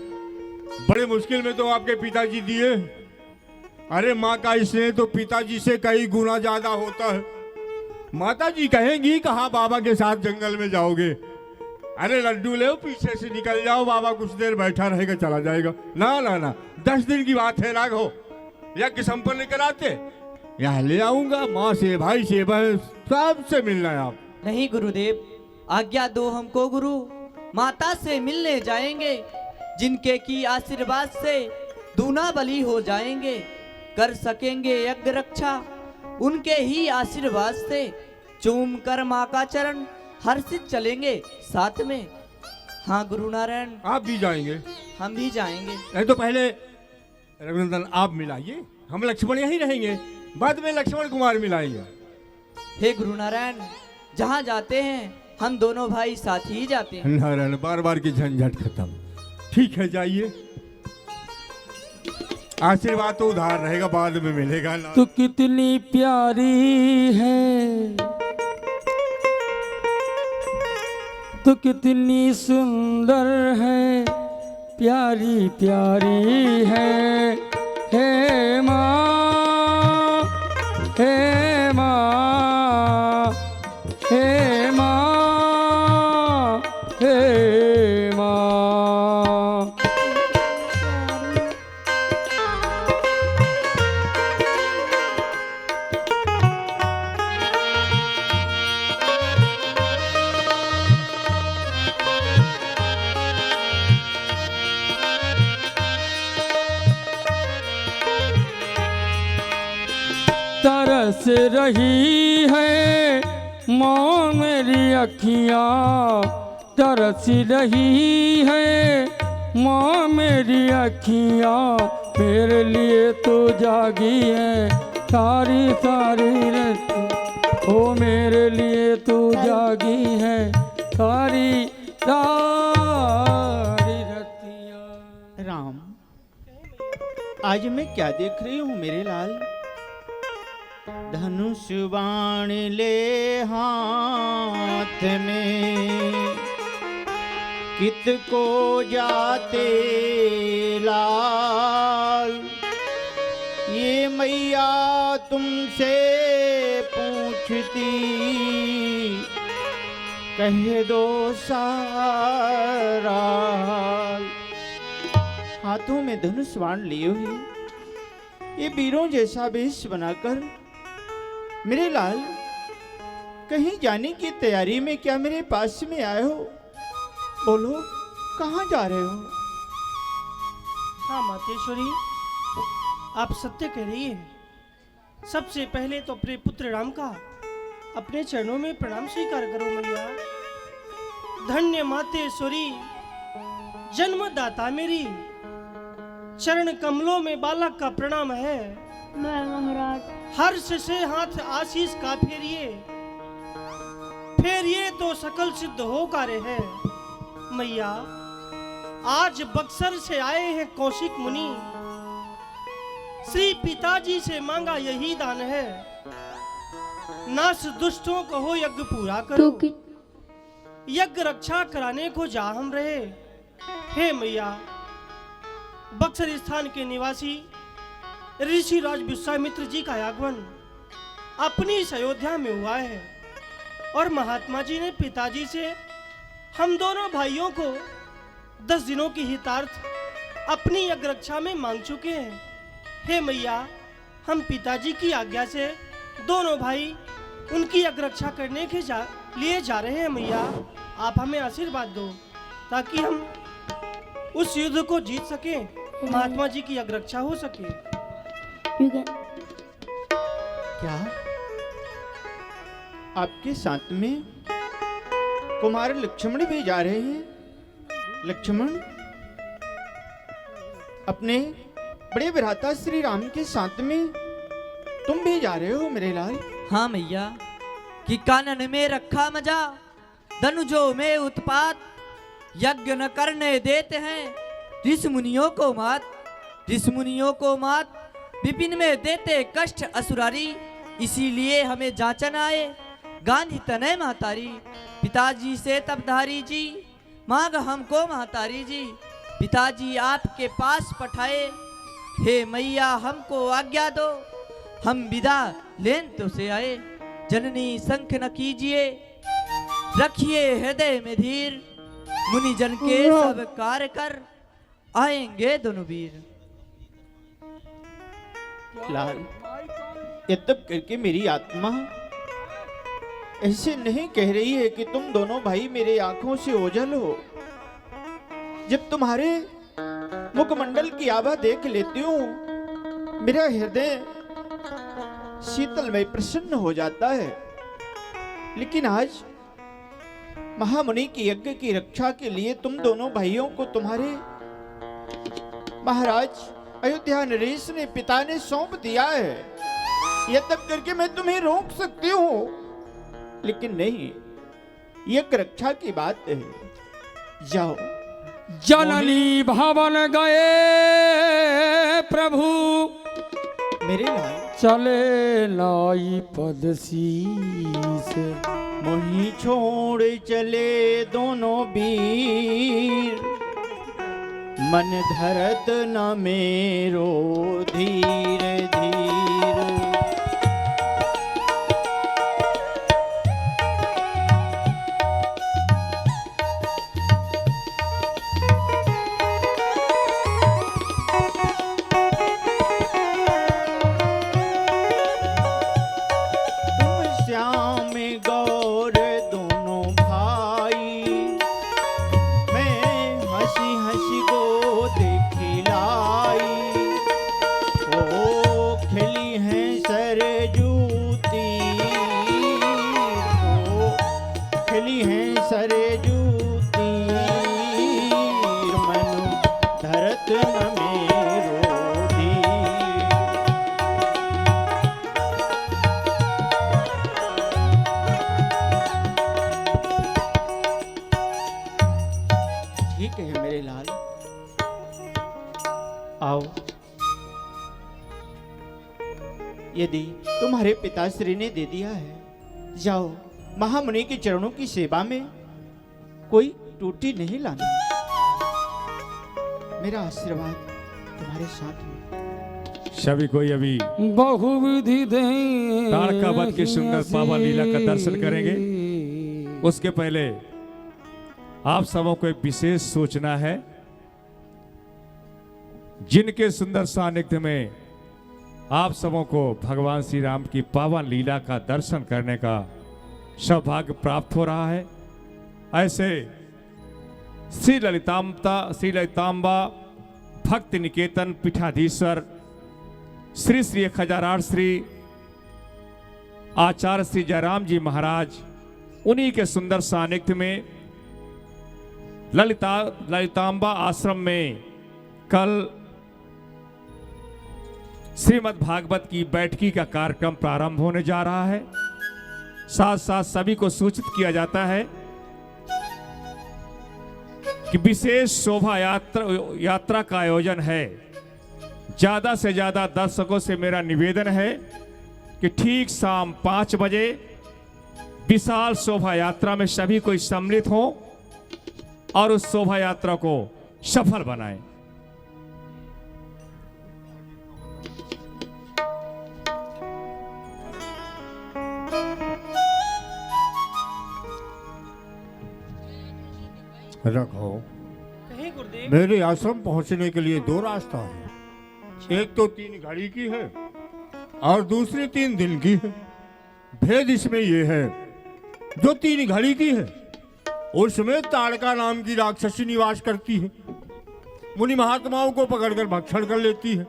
बड़े मुश्किल में तो आपके पिताजी दिए। अरे माँ का स्नेह तो पिताजी से कई गुना ज्यादा होता है। माताजी कहेंगी कहाँ बाबा के साथ जंगल में जाओगे। अरे लड्डू ले पीछे से निकल जाओ, बाबा कुछ देर बैठा रहेगा चला जाएगा। ना ना ना, 10 दिन की बात है राघव। यज्ञ संपन्न कराते यहाँ ले आऊंगा। माँ से भाई से बहन सबसे मिलना है आप। नहीं गुरुदेव, आज्ञा दो हमको गुरु। माता से मिलने जाएंगे, जिनके की आशीर्वाद से दूना बली हो जाएंगे। कर सकेंगे यज्ञ रक्षा उनके ही आशीर्वाद से। चूम कर माँ का चरण हर्षित चलेंगे साथ में। हाँ गुरु नारायण, आप भी जाएंगे? हम भी जाएंगे। नहीं तो पहले रघुनंदन आप मिलाइए, हम लक्ष्मण यहीं रहेंगे, बाद में लक्ष्मण कुमार मिलाएंगे। हे गुरु नारायण, जहाँ जाते हैं हम दोनों भाई साथ ही जाते हैं। नारायण, बार बार की झंझट खत्म। ठीक है जाइए, आशीर्वाद तो उधार रहेगा, बाद में मिलेगा ना। तू कितनी प्यारी है, तू कितनी सुंदर है, प्यारी प्यारी है, हे माँ, हे माँ, हे माँ, हे माँ। तरस रही है माँ मेरी अखियाँ, तरस रही है माँ मेरी अखियाँ, मेरे लिए तो जागी है सारी सारी रात, ओ मेरे लिए तो जागी है सारी सारी रतियाँ। राम, आज मैं क्या देख रही हूँ मेरे लाल? धनुष बाण ले हाथ में, कित को जाते लाल, ये मैया तुमसे पूछती, कह दो सारा हाल। हाथों में धनुष बाण लिए हुए ये वीरों जैसा वेश बनाकर मेरे लाल कहीं जाने की तैयारी में क्या मेरे पास में आए हो? बोलो, कहाँ जा रहे हो? हाँ मातेश्वरी, आप सत्य कह रही हैं। सबसे पहले तो अपने पुत्र राम का अपने चरणों में प्रणाम स्वीकार करो मैया। धन्य मातेश्वरी, जन्मदाता मेरी, चरण कमलों में बालक का प्रणाम है। मैं महाराज हर्ष से हाथ आशीष का फेरिए, फेरिए तो सकल सिद्ध हो कार्य है। मैया, आज बक्सर से आए हैं कौशिक मुनि, श्री पिताजी से मांगा यही दान है, नाश दुष्टों को हो यज्ञ पूरा करो, यज्ञ रक्षा कराने को जा हम रहे। हे मैया, बक्सर स्थान के निवासी ऋषिराज विश्वामित्र जी का आगमन अपनी इस अयोध्या में हुआ है और महात्मा जी ने पिताजी से हम दोनों भाइयों को 10 दिनों की हितार्थ अपनी यज्ञ रक्षा में मांग चुके हैं। हे मैया, हम पिताजी की आज्ञा से दोनों भाई उनकी यज्ञ रक्षा करने के लिए जा रहे हैं। मैया, आप हमें आशीर्वाद दो ताकि हम उस युद्ध को जीत सके, महात्मा जी की यज्ञ रक्षा हो सके। क्या आपके साथ में कुमार लक्ष्मण भी जा रहे हैं? लक्ष्मण, अपने बड़े भ्राता श्री राम के साथ में तुम भी जा रहे हो मेरे लाल? हाँ मैया, कि कानन में रखा मजा, धनुजों में उत्पात, यज्ञ न करने देते हैं ऋषि मुनियों को मात, ऋषि मुनियों को मात, विपिन में देते कष्ट असुरारी, इसीलिए हमें जांचन आए गांधी तनय महतारी। पिताजी से तपधारी जी, मांग हमको महतारी जी, पिताजी आपके पास पठाए, हे मैया हमको आज्ञा दो, हम विदा लेन तो से आए। जननी शंख न कीजिए, रखिए हृदय में धीर, मुनिजन के सब कार्य कर आएंगे दोनों वीर। लाल, ये तब करके मेरी आत्मा ऐसे नहीं कह रही है कि तुम दोनों भाई मेरे आंखों से ओझल हो। जब तुम्हारे मुखमंडल की आभा देख लेती हूँ, मेरा हृदय शीतलमय प्रसन्न हो जाता है। लेकिन आज महामुनि की यज्ञ की रक्षा के लिए तुम दोनों भाइयों को तुम्हारे महाराज अयोध्या नरेश ने पिता ने सौंप दिया है। यह तब करके मैं तुम्हें रोक सकती हूँ, लेकिन नहीं, यज्ञ रक्षा की बात है। जाओ। जननी भवन गए प्रभु, मेरे लाल चले लाई पद शीस, मोही छोड़ चले दोनों वीर, मन धरत न मेरो धीर धीर। ठीक है मेरे लाल, आओ। यदि तुम्हारे पिताश्री ने दे दिया है, जाओ महामुनि के चरणों की सेवा में कोई टूटी नहीं लाना। मेरा आशीर्वाद तुम्हारे साथ में। सभी कोई अभी बहुविधि ताड़का वध की सुंदर पावन लीला का दर्शन करेंगे। उसके पहले आप सबों को एक विशेष सूचना है। जिनके सुंदर सानिध्य में आप सबों को भगवान श्री राम की पावन लीला का दर्शन करने का सौभाग्य प्राप्त हो रहा है, ऐसे श्री ललितांबा भक्ति निकेतन पीठाधीश्वर श्री श्री 1008 श्री आचार्य श्री जयराम जी महाराज, उन्हीं के सुंदर सानिध्य में ललितांबा आश्रम में कल श्रीमद् भागवत की बैठकी का कार्यक्रम प्रारंभ होने जा रहा है। साथ साथ सभी को सूचित किया जाता है कि विशेष शोभा यात्रा का आयोजन है। ज्यादा से ज्यादा दर्शकों से मेरा निवेदन है कि ठीक शाम 5 बजे विशाल शोभा यात्रा में सभी कोई सम्मिलित हों और उस शोभा यात्रा को सफल बनाएं। रखो। कहीं गुरुदेव। मेरे आश्रम पहुंचने के लिए 2 रास्ता है। एक तो 3 घड़ी की है और दूसरी 3 दिन की है। भेद इसमें यह है, जो 3 घड़ी की है उसमें ताड़का नाम की राक्षसी निवास करती है, मुनि महात्माओं को पकड़कर भक्षण कर लेती है।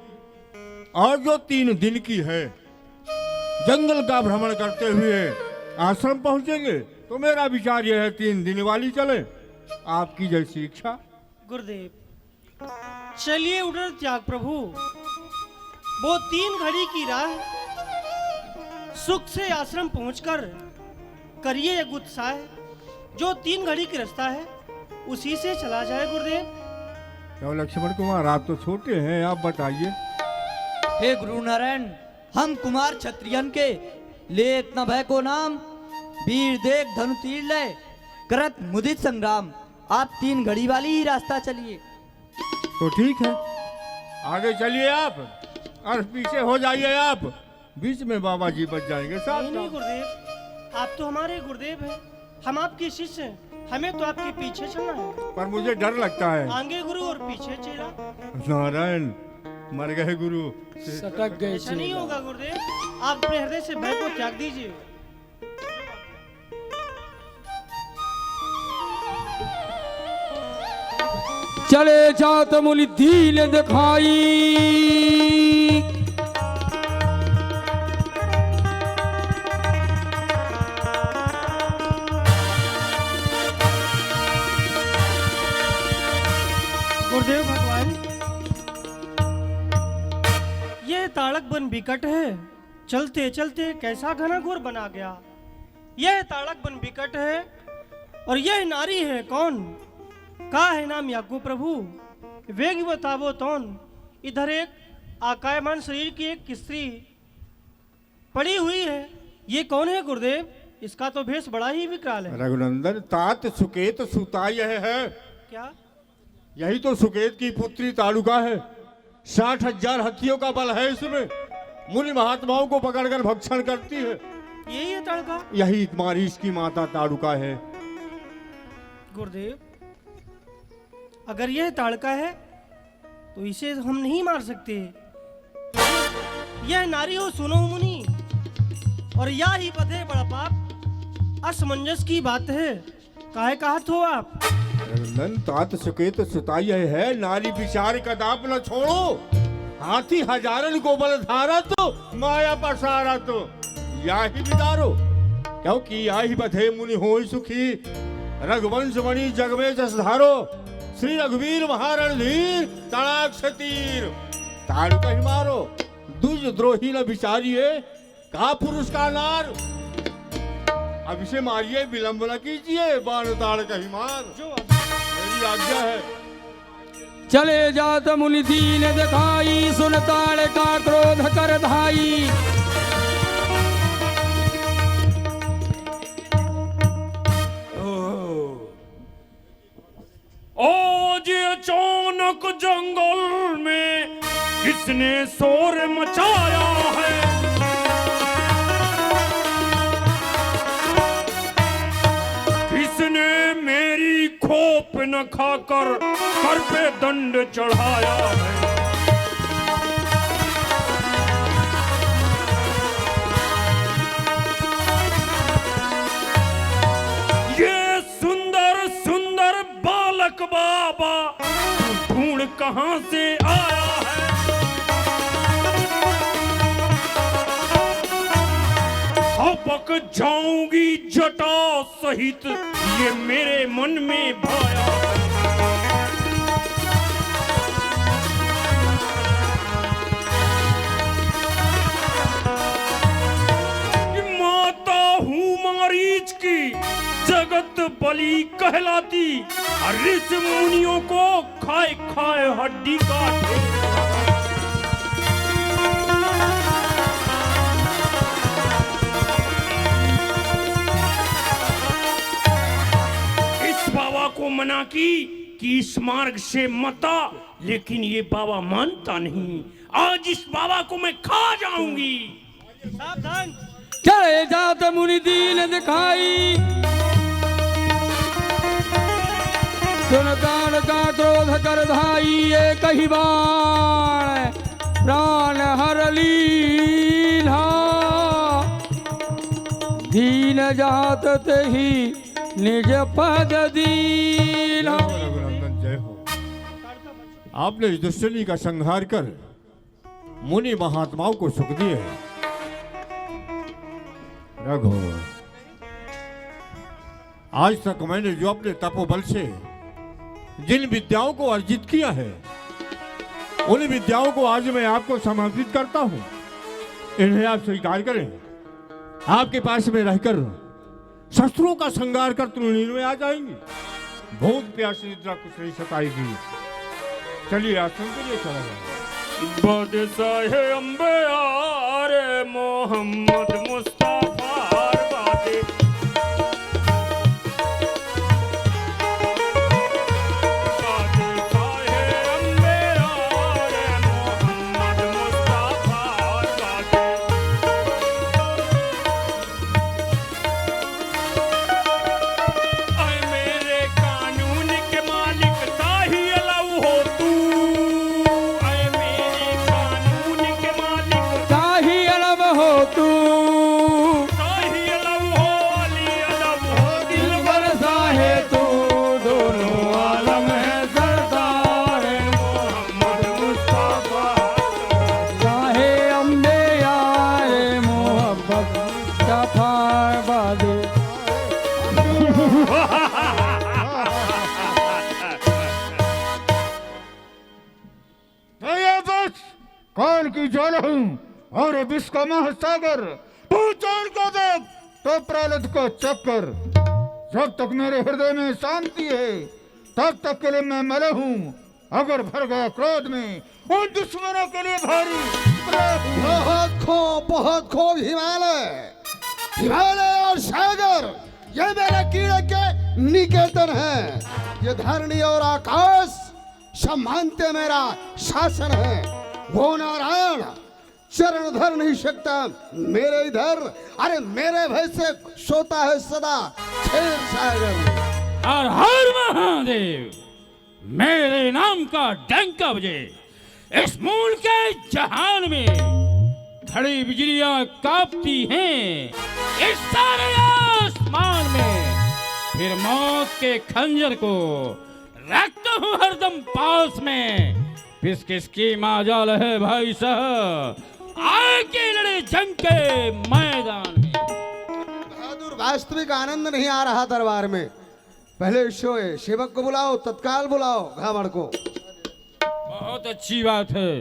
और जो 3 दिन की है, जंगल का भ्रमण करते हुए आश्रम पहुंचेंगे। तो मेरा विचार यह है 3 दिन वाली चले, आपकी जैसी इच्छा। गुरुदेव चलिए उधर त्याग प्रभु। वो 3 घड़ी की राह सुख से आश्रम पहुंचकर करिए एक उत्साह। जो 3 घड़ी की रास्ता है उसी से चला जाए गुरुदेव। क्यों लक्ष्मण कुमार, आप तो छोटे हैं, आप बताइए। हे गुरु नारायण, हम कुमार क्षत्रियन के ले इतना भय को नाम, वीर देख धनु तीर ले करत मुदित संग्राम। आप 3 घड़ी वाली ही रास्ता चलिए। तो ठीक है, आगे चलिए आप और पीछे हो जाइए आप। बीच में बाबा जी बच जाएंगे साथ। नहीं गुरुदेव, आप तो हमारे गुरुदेव हैं, हम आपके शिष्य हैं, हमें तो आपके पीछे चलना है। पर मुझे डर लगता है। आगे गुरु और पीछे चेला। नारायण, मर गए गुरु। सटक गए। ऐसा नहीं होगा गुरुदेव, आप अपने हृदय से भय को त्याग दीजिए। चले जात मुनि दीन दिखाई, गुरुदेव भगवान, यह ताड़क वन विकट है, चलते चलते कैसा घना घोर बना गया। यह ताड़क वन विकट है और यह नारी है कौन? का है नाम याकू प्रभु, वेग बतावो तौन। इधर एक आकायमान शरीर की एक स्त्री पड़ी हुई है, ये कौन है गुरुदेव? इसका तो भेष बड़ा ही विकराल है। रघुनंदन, तात सुकेत सुता यह है। क्या यही तो सुकेत की पुत्री ताड़ुका है। 60,000 हाथियों का बल है इसमें। मुनि महात्माओं को पकड़कर भक्षण करती है। यही है ताड़का? यही तुम्हारी इसकी माता ताड़ुका है। गुरुदेव, अगर यह ताड़का है तो इसे हम नहीं मार सकते। यह नारी हो सुनो मुनि, और या ही पद है बड़ा पाप। असमंजस की बात है, काहे कहत हो आप? नंदन तात सुकेत सुताई है, नारी विचार का दाप न छोड़ो। हाथी हजारन को बल धारा तो माया पसारा तो या ही विदारो, क्योंकि या ही बधे मुनि होई सुखी। रघुवंश मणि जग में जस धारो, श्री रघुवीर महारणधीर तड़ाक से तीर। ताड़ू कहीं मारो, दुज द्रोही न विचारिए, का पुरुष का नार। अब इसे मारिए, विलंब न कीजिए, बाण ताड़ कहीं मार। मेरी आज्ञा है। चले जात मुनि दीन दिखाई, सुन ताड़ का क्रोध कर धाई। आज अचानक जंगल में किसने शोर मचाया है? किसने मेरी खोप न खाकर कर पे दंड चढ़ाया है? ये सुंदर सुंदर बालक बाबा ढूंढ कहां से आया है? हपक जाऊंगी जटा सहित ये मेरे मन में भाया है। माता हूँ मारीच की, जगत बलि कहलाती, ऋषि मुनियों को खाए खाए हड्डी काटे। इस बाबा को मना की कि इस मार्ग से मता, लेकिन ये बाबा मानता नहीं। आज इस बाबा को मैं खा जाऊंगी। सावधान। चले जात मुनि दीन दिखाई, सुन ताड़ का क्रोध कर धाई। ये कही बाण प्राण हर लीला, दीन जात ते ही निज पद दीला। रघुनंदन जय हो। आपने इस दुष्टनी का संहार कर मुनि महात्माओं को सुख दिए है। रघु, आज तक मैंने जो अपने तपोबल से जिन विद्याओं को अर्जित किया है, उन विद्याओं को आज मैं आपको समर्पित करता हूं। इन्हें आप स्वीकार करें। आपके पास में रहकर शस्त्रों का संहार कर तृणीर में आ जाएंगे। भूख प्यास निद्रा कुछ नहीं सताएगी। चलिए आश्रम के लिए चला जाए। बादशाह अंबियार मोहम्मद मुस्तफा बादे। काल की ज्वाला हूँ और विश्व का महासागर, तू चोर को देख तो प्रारब्ध को चक्कर। जब तक मेरे हृदय में शांति है तब तक के लिए मैं मरे हूँ। अगर भर गया क्रोध में उन दुश्मनों के लिए भारी बहुत खूब हिमालय, हिमालय और सागर ये मेरे कीड़े के निकेतन हैं। ये धरणी और आकाश सब मानते मेरा शासन है। वो नारायण चरण धर नहीं सकता मेरे इधर, अरे मेरे भय से सोता है सदा क्षीर सागर। और हर महादेव, मेरे नाम का डंका बजे इस मूल के जहान में, खड़ी बिजलियां कांपती हैं इस सारे आसमान में, फिर मौत के खंजर को रखता हूं हरदम पास में। किस किसकी माजाल है भाई साहब, आके लड़े जंग के मैदान में। बहादुर वास्तविक आनंद नहीं आ रहा दरबार में। पहले सोए सेवक को बुलाओ, तत्काल बुलाओ घावड़ को। बहुत अच्छी बात है।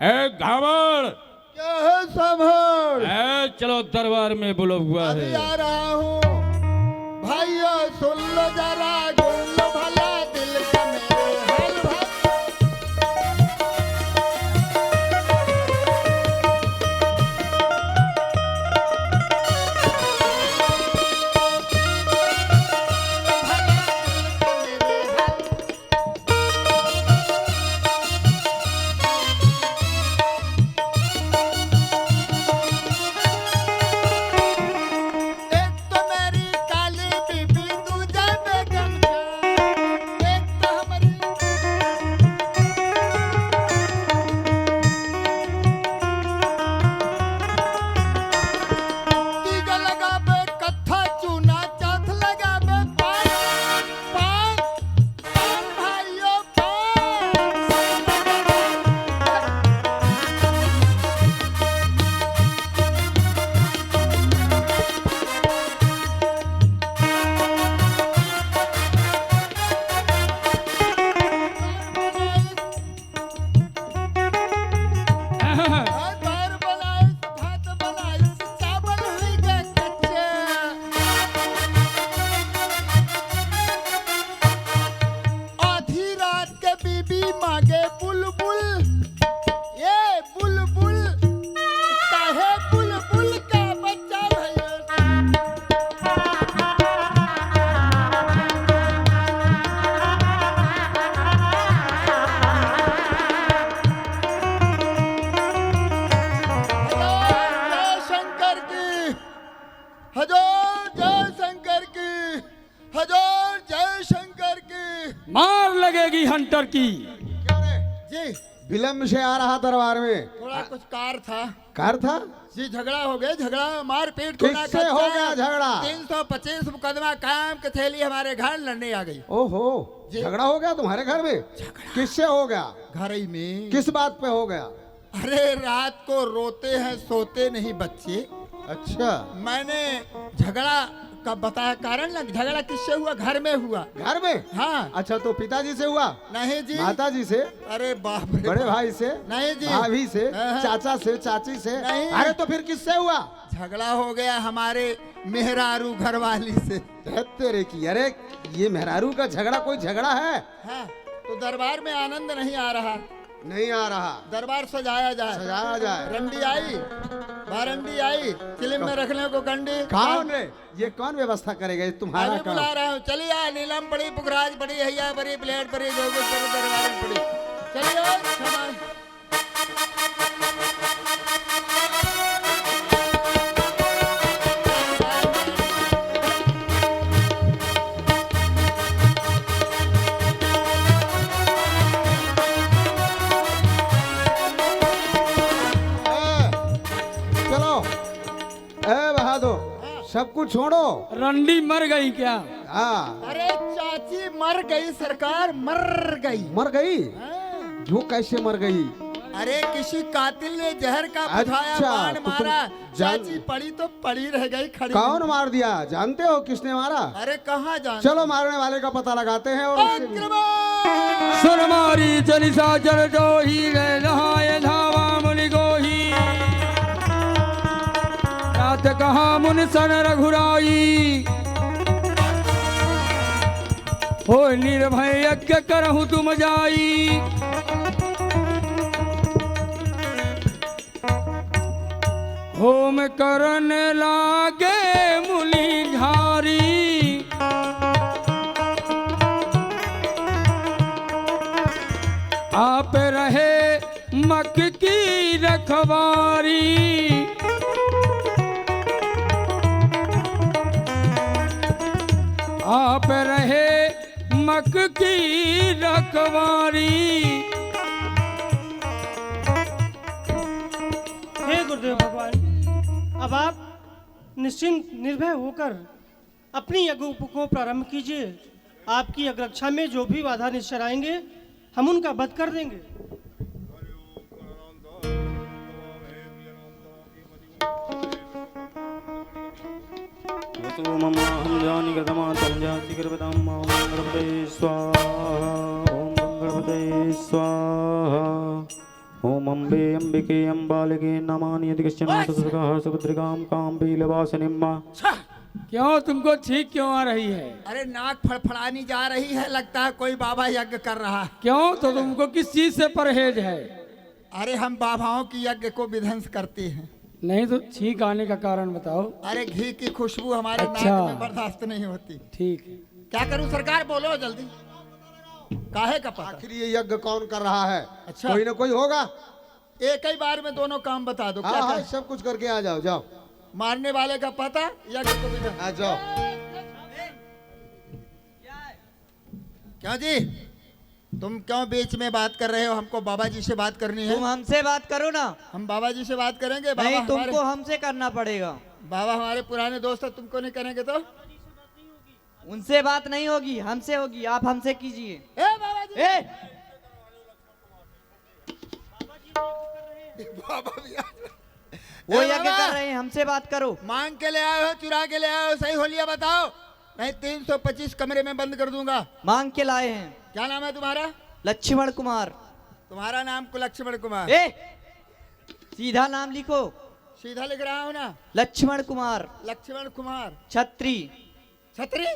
ए घावड़, क्या है संभल? चलो दरबार में बुला हुआ अभी है। आ रहा हूँ। भाइयों सुन लो जरा, सुन लो भला दिल का मेरे हाल भाई। एक तो मेरी काली बीबी, दूजा बेगम जान, एक तो हमारी तीजा लगावे कत्था चूना, चौथ लगावे पान पान पान भाइयों पान। दार बनाई, भात बनाई, चावल हुई गए कच्चे। आधी रात के बीबी मांगे बुलबुल, ये बुलबुल काहे बुलबुल का बच्चा भैया। जय शंकर की, हजूर जय शंकर की, हजूर जय शंकर की। मार लगेगी हंटर की। जी विलम्ब से आ रहा दरबार में। थोड़ा कुछ कार था कार था? जी, झगड़ा हो गया, झगड़ा मार पीट किससे हो गया झगड़ा? 325 मुकदमा काम के थैली हमारे घर लड़ने आ गई। ओहो, झगड़ा हो गया तुम्हारे घर में? किससे हो गया? घर ही में। किस बात पे हो गया? अरे रात को रोते हैं सोते नहीं बच्चे। अच्छा, मैंने झगड़ा का बताया कारण लग, झगड़ा किससे हुआ? घर में हुआ। घर में? हाँ। अच्छा, तो पिताजी से हुआ? नहीं जी। माता जी से? अरे बाप रे बड़े बाप। भाई से? नहीं जी। भाभी से? हाँ। चाचा से? चाची से? नहीं। अरे तो फिर किससे हुआ? झगड़ा हो गया हमारे मेहरारू घरवाली से। तेरे की, अरे ये मेहरारू का झगड़ा कोई झगड़ा है? हाँ, तो दरबार में आनंद नहीं आ रहा। नहीं आ रहा। दरबार सजाया जाए। सजाया जाए। रंडी आई, बारंडी आई, चिलिम में रखने को गंडी। कौन रे? ये कौन व्यवस्था करेगा? ये तुम्हारा अभी काम। बुला रहा हूँ। चलिए आ, नीलम पड़ी, पुखराज पड़ी, हैया पड़ी, प्लेट पड़ी, जो कुछ पड़ी दरबार में पड़ी। चलिए सामान। चलो, ए बहादुर, सब कुछ छोड़ो। रंडी मर गई क्या? हाँ, अरे चाची मर गई सरकार, मर गई। मर गई? हाँ। जो कैसे मर गई? अरे किसी कातिल ने जहर का बुझाया, अच्छा, बाण तो तुम मारा। जान- चाची पड़ी तो पड़ी रह गई खड़ी। कौन मार दिया? जानते हो किसने मारा? अरे कहाँ जान। चलो मारने वाले का पता लगाते हैं और उससे भी- सुर मारी जनिसा जल डोही गए नहाए धावा मुनि गोही, रात कहा मुन सन रघुराई, हो निर्भय यज्ञ करहु तुम जाई, होम करन लागे मुनि झारी, आप रहे मक की रखवारी, आप रहे मक की रखवारी। हे गुरुदेव भगवान, अब आप निश्चिंत निर्भय होकर अपनी यज्ञ को प्रारंभ कीजिए। आपकी अग्रक्षा में जो भी बाधा निश्चर आएंगे हम उनका वध कर देंगे। मम हम जानी गतमा तम जाति कृपताम ओम गणपते स्वाहा ओम गणपते स्वाहा ओम अम्बे अंबिके अम्बालिके नमानि यदि कश्चन सुसुखः सुभद्रिकां कां बीलवासनिम्मा। क्यों तुमको छींक क्यों आ रही है? अरे नाक फड़फड़ानी जा रही है, लगता है कोई बाबा यज्ञ कर रहा है। क्यों, तो तुमको किस चीज से परहेज है? अरे हम बाबाओं की यज्ञ को विध्वंस करते हैं। नहीं तो छींक आने का कारण बताओ। अरे घी की खुशबू हमारे अच्छा। नाक में बर्दाश्त नहीं होती। ठीक, क्या करूं सरकार, बोलो जल्दी। काहे का पता? आखिर ये यज्ञ कौन कर रहा है? अच्छा। कोई ना कोई होगा। एक ही बार में दोनों काम बता दो। क्या हाँ, क्या? सब कुछ करके आ जाओ। जाओ मारने वाले का पता, यज्ञ को विध्वंस। आ जाओ। क्यों जी, तुम क्यों बीच में बात कर रहे हो? हमको बाबा जी से बात करनी है। तुम हमसे बात करो ना। हम बाबा जी से बात करेंगे। बाबा नहीं, हमारे, तुमको हमसे करना पड़ेगा। बाबा हमारे पुराने दोस्त है, तुमको नहीं करेंगे तो? उनसे बात नहीं होगी, हमसे होगी। आप हमसे कीजिए। ए बाबा जी, ए, बाबा भी वो ए यज्ञ बाबा, कर रहे हैं, हमसे बात करो। मांग के ले आए हो, चुरा के ले आए हो, सही होलिया बताओ, नहीं 325 कमरे में बंद कर दूंगा। मांग के लाए हैं। क्या नाम है तुम्हारा? लक्ष्मण कुमार। तुम्हारा नाम को लक्ष्मण कुमार। ए, सीधा नाम लिखो। सीधा लिख रहा हूँ ना। लक्ष्मण कुमार, लक्ष्मण कुमार छत्री। छत्री।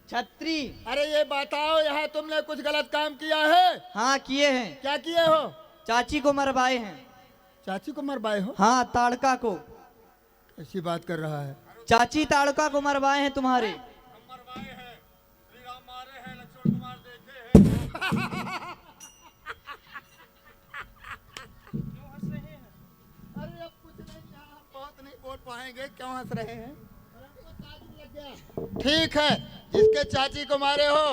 छत्री। अरे ये बताओ, यहाँ तुमने कुछ गलत काम किया है? हाँ, किए हैं। क्या किए हो? चाची को मरवाए हैं। चाची को मरवाए हो? हाँ, ताड़का को। ऐसी बात कर रहा है। चाची ताड़का को मरवाए हैं तुम्हारे। अरे अब कुछ नहीं, यहाँ हम बहुत नहीं बोल पाएंगे। क्यों हंस रहे हैं? ठीक है, जिसके चाची को मारे हो,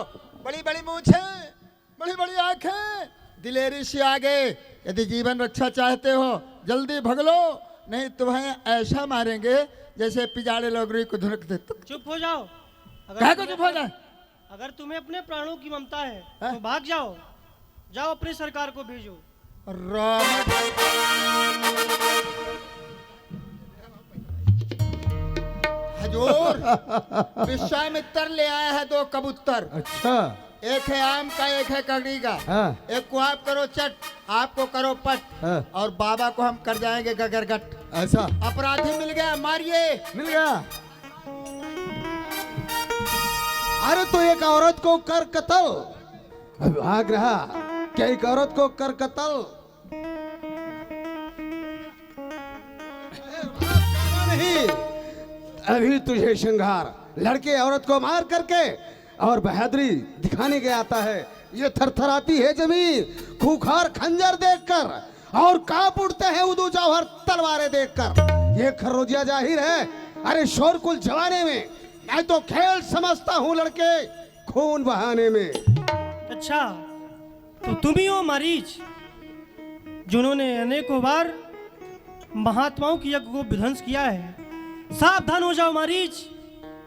बड़ी बड़ी मूंछें, बड़ी बड़ी आंखें, दिलेरी से आगे, यदि जीवन रक्षा चाहते हो जल्दी भग लो, नहीं तुम्हें ऐसा मारेंगे जैसे पिजाड़े लोगरी को धुनक दे। चुप हो जाओ। कहे को चुप हो जाए? अगर तुम्हें अपने प्राणों की ममता है तो भाग जाओ। जाओ अपनी सरकार को भेजो। राम हजूर, विश्वामित्र ले आया है 2 कबूतर। अच्छा। एक है आम का, एक है ककड़ी का। हाँ। एक को आप करो चट, आपको करो पट। हाँ। और बाबा को हम कर जाएंगे गगरगट। ऐसा अपराधी मिल गया, मारिए। मिल गया। अरे तो एक औरत को कर कत्ल। अब भाग रहा क्या? एक औरत को कर कत्ल नहीं, अभी तुझे श्रृंगार लड़के औरत को मार करके और बहादुरी दिखाने के आता है। ये थरथराती है जमीन खूंखार खंजर देखकर, और कांप उठते हैं उदू जौहर तलवारें देखकर। ये खरोजिया जाहिर है। अरे शोरकुल जवाने में, मैं तो खेल समझता हूँ लड़के खून बहाने में। अच्छा, तो तुम ही हो मरीज जिन्होंने अनेकों बार महात्माओं की यज्ञ को विध्वंस किया है। सावधान हो जाओ मरीज,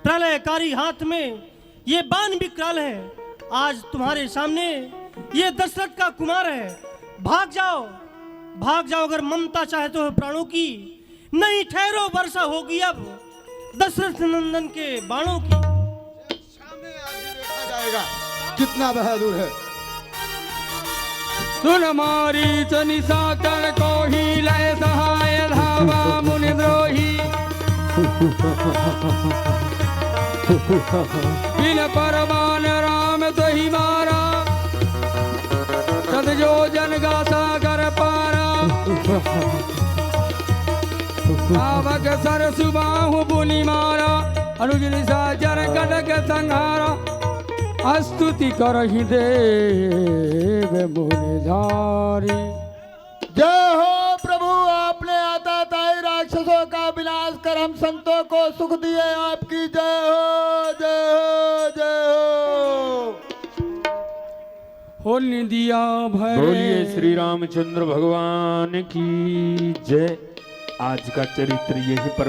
प्रलयकारी हाथ में ये बाण विकराल है। आज तुम्हारे सामने ये दशरथ का कुमार है। भाग जाओ, भाग जाओ। अगर ममता चाहते हो प्राणों की, नहीं ठहरो, वर्षा होगी अब दशरथ नंदन के बाणों की। सामने आगे देखा जाएगा कितना बहादुर है। सुन मारी निशाचर को ही लय सहाय धावा मुनि द्रोही। बिन परमान राम तो ही मारा, सदजो जन का सागर पारा। आवक सर सुबाहु पुनि मारा, अनुज निशाचर कटक संहारा। स्तुति करहि देव मुनिधारी। जय हो प्रभु, आपने आताताई राक्षसों का विनाश कर हम संतों को सुख दिए। आपकी जय हो, जय हो, जय हो। हो निदिया भय। बोलिए श्री रामचंद्र भगवान की जय। आज का चरित्र यहीं पर